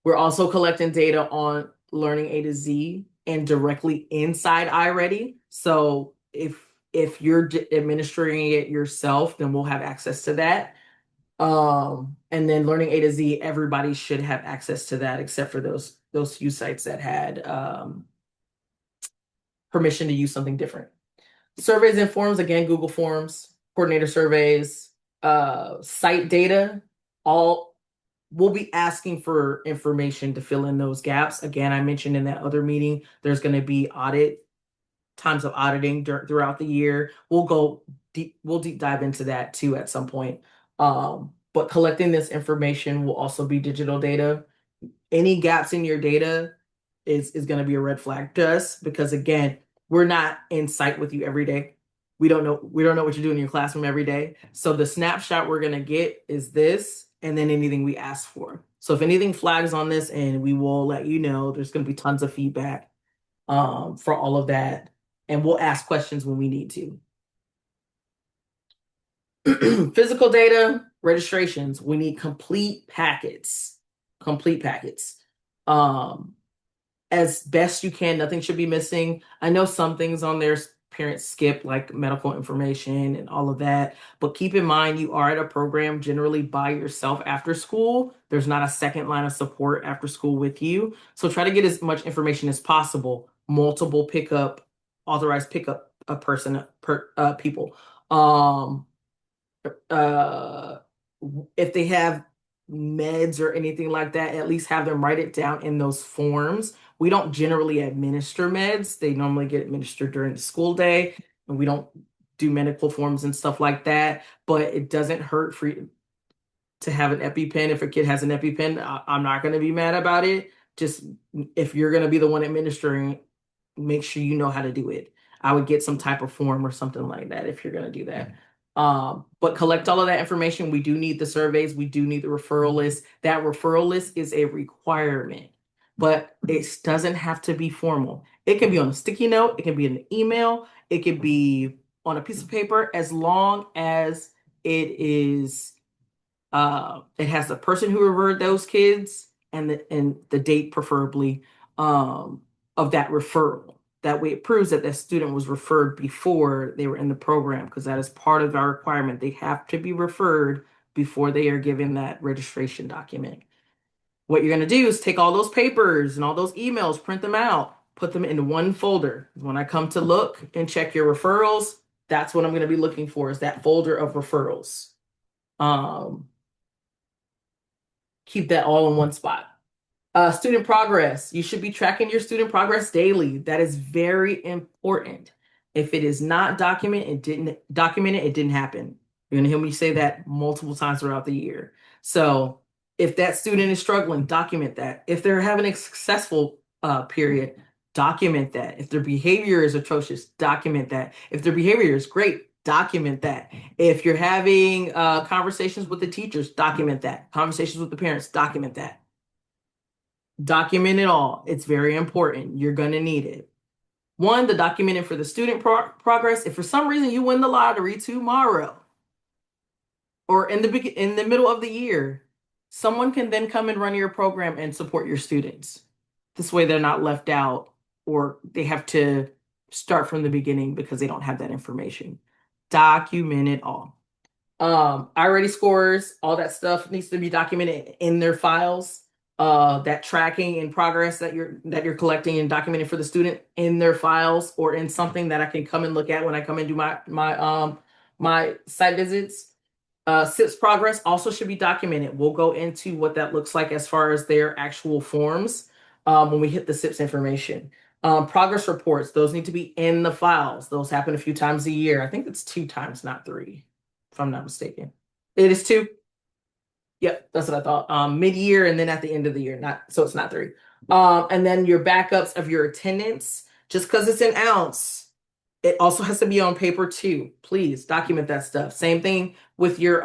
We're also collecting data on learning A to Z and directly inside iReady. So if you're administering it yourself, then we'll have access to that. And then learning A to Z, everybody should have access to that except for those those few sites that had permission to use something different. Surveys and forms, again, Google Forms, coordinator surveys, site data, all we'll be asking for information to fill in those gaps. Again, I mentioned in that other meeting, there's going to be times of auditing throughout the year. We'll deep dive into that too at some point. But collecting this information will also be digital data. Any gaps in your data is going to be a red flag to us because again, we're not in sight with you every day. We don't know what you're doing in your classroom every day. So the snapshot we're going to get is this and then anything we ask for. So if anything flags on this and we will let you know, there's going to be tons of feedback for all of that. And we'll ask questions when we need to. Physical data, registrations, we need complete packets. Complete packets. As best you can, nothing should be missing. I know some things on there parents skip, like medical information and all of that, but keep in mind you are at a program generally by yourself after school. There's not a second line of support after school with you. So try to get as much information as possible. Multiple pickup, authorized pickup a person per people. Uh, if they have meds or anything like that, at least have them write it down in those forms. We don't generally administer meds. They normally get administered during the school day, and we don't do medical forms and stuff like that. But it doesn't hurt for you to have an EpiPen. If a kid has an EpiPen, I'm not going to be mad about it. Just if you're going to be the one administering, make sure you know how to do it. I would get some type of form or something like that if you're going to do that. But collect all of that information. We do need the surveys. We do need the referral list. That referral list is a requirement, but it doesn't have to be formal. It can be on a sticky note. It can be in an email. It can be on a piece of paper as long as it has the person who referred those kids and the date preferably of that referral. That way it proves that that student was referred before they were in the program because that is part of our requirement. They have to be referred before they are given that registration document. What you're going to do is take all those papers and all those emails, print them out, put them in one folder. When I come to look and check your referrals, that's what I'm going to be looking for is that folder of referrals. Keep that all in one spot. Student progress. You should be tracking your student progress daily. That is very important. If it is not documented, it didn't happen. You're gonna hear me say that multiple times throughout the year. So if that student is struggling, document that. If they're having a successful period, document that. If their behavior is atrocious, document that. If their behavior is great, document that. If you're having conversations with the teachers, document that. Conversations with the parents, document that. Document it all. It's very important. You're going to need it. One, the documenting for the student progress. If for some reason you win the lottery tomorrow or in the middle of the year, someone can then come and run your program and support your students. This way they're not left out or they have to start from the beginning because they don't have that information. Document it all. I scores, all that stuff needs to be documented in their files. That tracking in progress that you're collecting and documenting for the student in their files or in something that I can come and look at when I come and do my site visits. SIPS progress also should be documented. We'll go into what that looks like as far as their actual forms when we hit the SIPS information. Progress reports, those need to be in the files. Those happen a few times a year. I think it's 2 times, not 3, if I'm not mistaken. It is 2. Yep, that's what I thought. Mid-year and then at the end of the year, so it's not 3. And then your backups of your attendance, just because it's an ounce, it also has to be on paper too. Please document that stuff. Same thing with your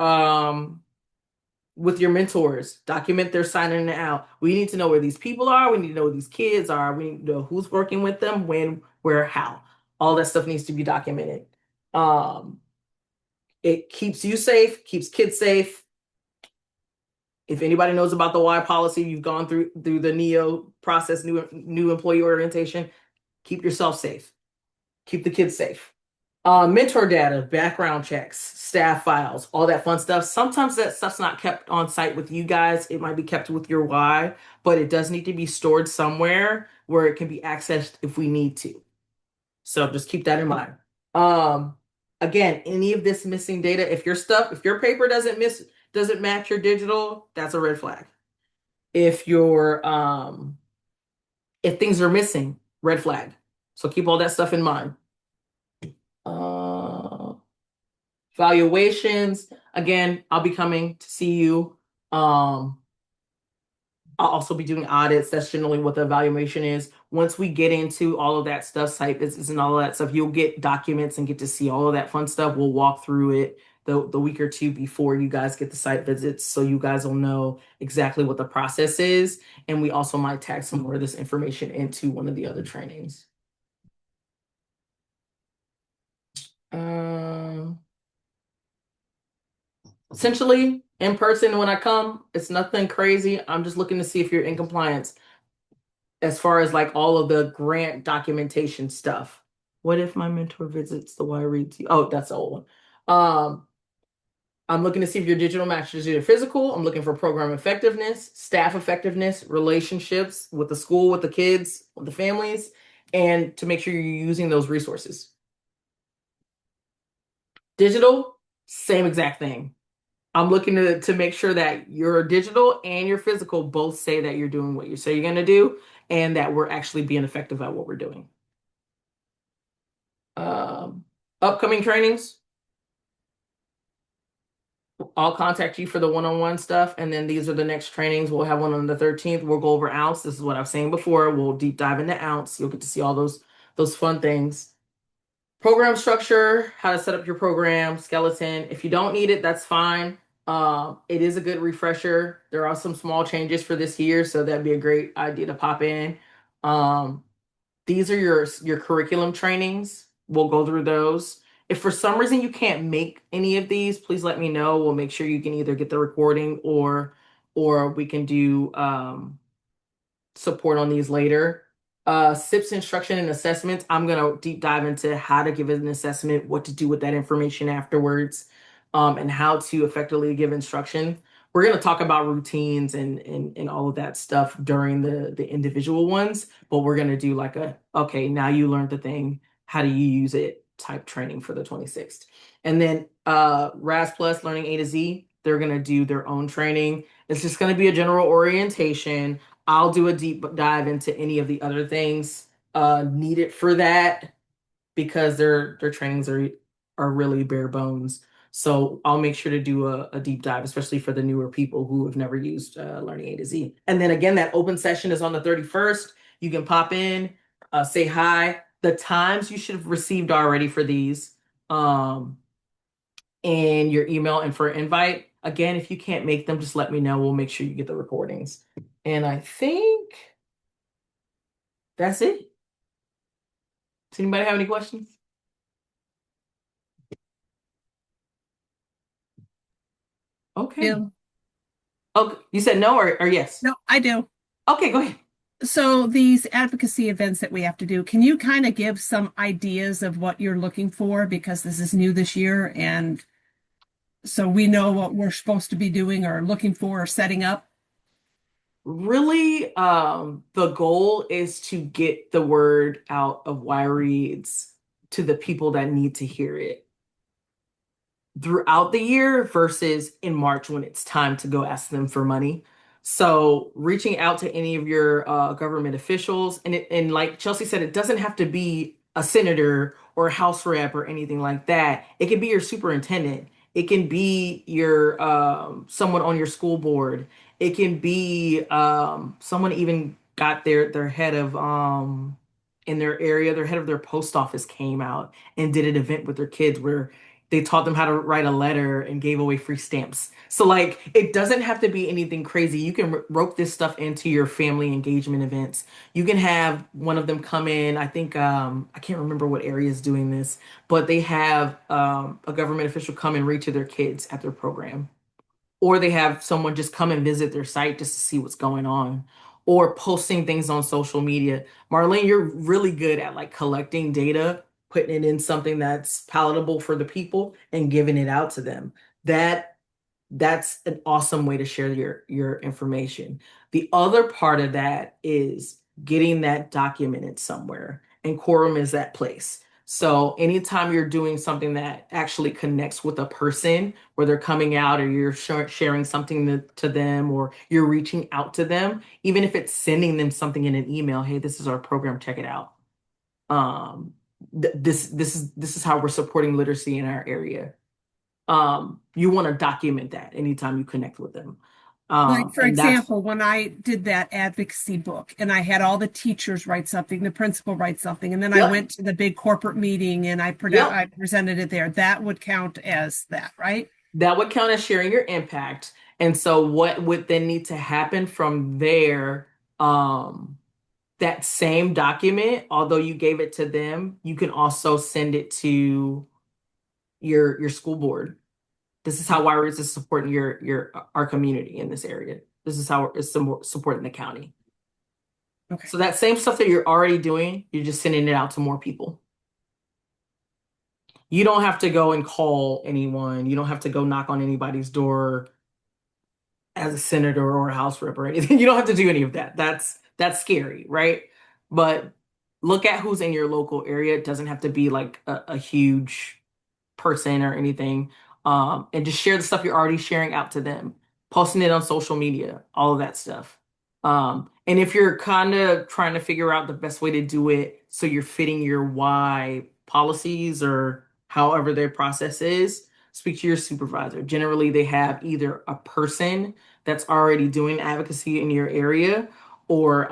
mentors. Document their signing out. We need to know where these people are. We need to know where these kids are. We need to know who's working with them, when, where, how. All that stuff needs to be documented. It keeps you safe, keeps kids safe. If anybody knows about the Y policy, you've gone through the NEO process, new employee orientation, keep yourself safe. Keep the kids safe. Mentor data, background checks, staff files, all that fun stuff. Sometimes that stuff's not kept on site with you guys. It might be kept with your Y, but it does need to be stored somewhere where it can be accessed if we need to. So just keep that in mind. Um, Again, any of this missing data, if your paper doesn't match your digital, that's a red flag. If if things are missing, red flag. So keep all that stuff in mind. Uh, Valuations, again, I'll be coming to see you. Um, I'll also be doing audits. That's generally what the evaluation is. Once we get into all of that stuff, site visits and all of that stuff, you'll get documents and get to see all of that fun stuff. We'll walk through it the week or two before you guys get the site visits, so you guys will know exactly what the process is. And we also might tag some more of this information into one of the other trainings. Um, Essentially, in person when I come, it's nothing crazy. I'm just looking to see if you're in compliance as far as like all of the grant documentation stuff. What if my mentor visits the Y reads you? Oh, that's the old one. I'm looking to see if your digital matches your physical. I'm looking for program effectiveness, staff effectiveness, relationships with the school, with the kids, with the families, and to make sure you're using those resources. Digital, same exact thing. I'm looking to make sure that your digital and your physical both say that you're doing what you say you're going to do and that we're actually being effective at what we're doing. Um, Upcoming trainings, I'll contact you for the one-on-one stuff. And then these are the next trainings. We'll have one on the 13th. We'll go over ounce. This is what I was saying before. We'll deep dive into ounce. You'll get to see all those fun things. Program structure, how to set up your program, skeleton. If you don't need it, that's fine. It is a good refresher. There are some small changes for this year, so that'd be a great idea to pop in. Um, these are your curriculum trainings. We'll go through those. If for some reason you can't make any of these, please let me know. We'll make sure you can either get the recording or we can do support on these later. SIPS instruction and assessments. I'm gonna deep dive into how to give an assessment, what to do with that information afterwards, and how to effectively give instruction. We're gonna talk about routines and all of that stuff during the individual ones, but we're gonna do like okay, now you learned the thing, how do you use it type training for the 26th. And then RAS Plus Learning A to Z, they're gonna do their own training. It's just gonna be a general orientation. I'll do a deep dive into any of the other things needed for that because their trainings are really bare bones. So I'll make sure to do a deep dive, especially for the newer people who have never used Learning A to Z. And then again, that open session is on the 31st. You can pop in, say hi. The times you should have received already for these. And your email and for invite. Again, if you can't make them, just let me know. We'll make sure you get the recordings. And I think that's it. Does anybody have any questions? Okay. Do. Oh, you said no or yes? No, I do. Okay, go ahead. So these advocacy events that we have to do, can you kind of give some ideas of what you're looking for? Because this is new this year, and so we know what we're supposed to be doing or looking for or setting up. Really, the goal is to get the word out of Y Reads to the people that need to hear it throughout the year versus in March when it's time to go ask them for money. So reaching out to any of your government officials, and like Chelsea said, it doesn't have to be a senator or a house rep or anything like that. It can be your superintendent. It can be your someone on your school board. It can be someone even got their head of in their area, their head of their post office came out and did an event with their kids where they taught them how to write a letter and gave away free stamps. So like it doesn't have to be anything crazy. You can rope this stuff into your family engagement events. You can have one of them come in. I think I can't remember what area is doing this, but they have a government official come and read to their kids at their program. Or they have someone just come and visit their site just to see what's going on. Or posting things on social media. Marlene, you're really good at like collecting data putting it in something that's palatable for the people and giving it out to them. That that's an awesome way to share your information. The other part of that is getting that documented somewhere, and Quorum is that place. So anytime you're doing something that actually connects with a person, where they're coming out or you're sharing something to them, or you're reaching out to them, even if it's sending them something in an email, hey, this is our program, check it out. This is how we're supporting literacy in our area. You want to document that anytime you connect with them. Like, for And that's, example, when I did that advocacy book and I had all the teachers write something, the principal write something, and then I yep, went to the big corporate meeting and yep. I presented it there, that would count as that, right? That would count as sharing your impact. And so what would then need to happen from there, that same document, although you gave it to them, you can also send it to your school board. This is how Wires is supporting your our community in this area. This is how it's supporting the county. Okay. So that same stuff that you're already doing, you're just sending it out to more people. You don't have to go and call anyone. You don't have to go knock on anybody's door as a senator or a house rep or anything. You don't have to do any of that. That's scary, right? But look at who's in your local area. It doesn't have to be like a huge person or anything. And just share the stuff you're already sharing out to them, posting it on social media, all of that stuff. And if you're kind of trying to figure out the best way to do it so you're fitting your Y policies or however their process is, speak to your supervisor. Generally, they have either a person that's already doing advocacy in your area, or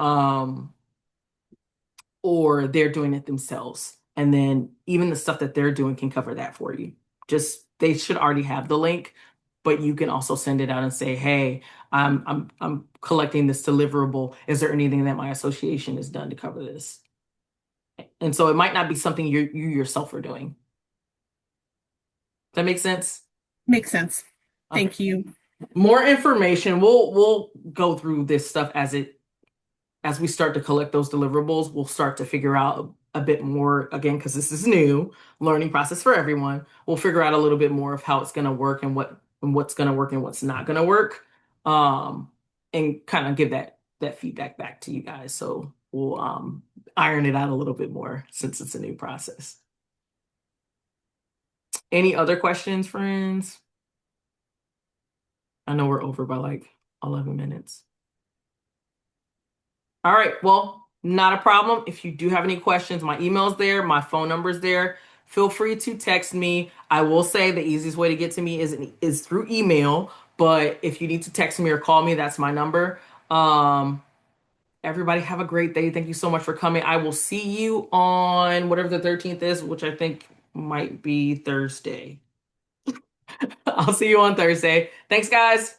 or they're doing it themselves. And then even the stuff that they're doing can cover that for you. Just they should already have the link, but you can also send it out and say, "Hey, I'm collecting this deliverable. Is there anything that my association has done to cover this?" And so it might not be something you yourself are doing. Does that make sense? Makes sense. Okay. Thank you. More information. We'll go through this stuff as we start to collect those deliverables. We'll start to figure out a bit more, again, because this is new learning process for everyone. We'll figure out a little bit more of how it's going to work and what's going to work and what's not going to work, and kind of give that feedback back to you guys. So we'll iron it out a little bit more since it's a new process. Any other questions, friends? I know we're over by like 11 minutes. All right, well, not a problem. If you do have any questions, my email's there, my phone number's there. Feel free to text me. I will say the easiest way to get to me is through email, but if you need to text me or call me, that's my number. Everybody have a great day. Thank you so much for coming. I will see you on whatever the 13th is, which I think might be Thursday. I'll see you on Thursday. Thanks, guys.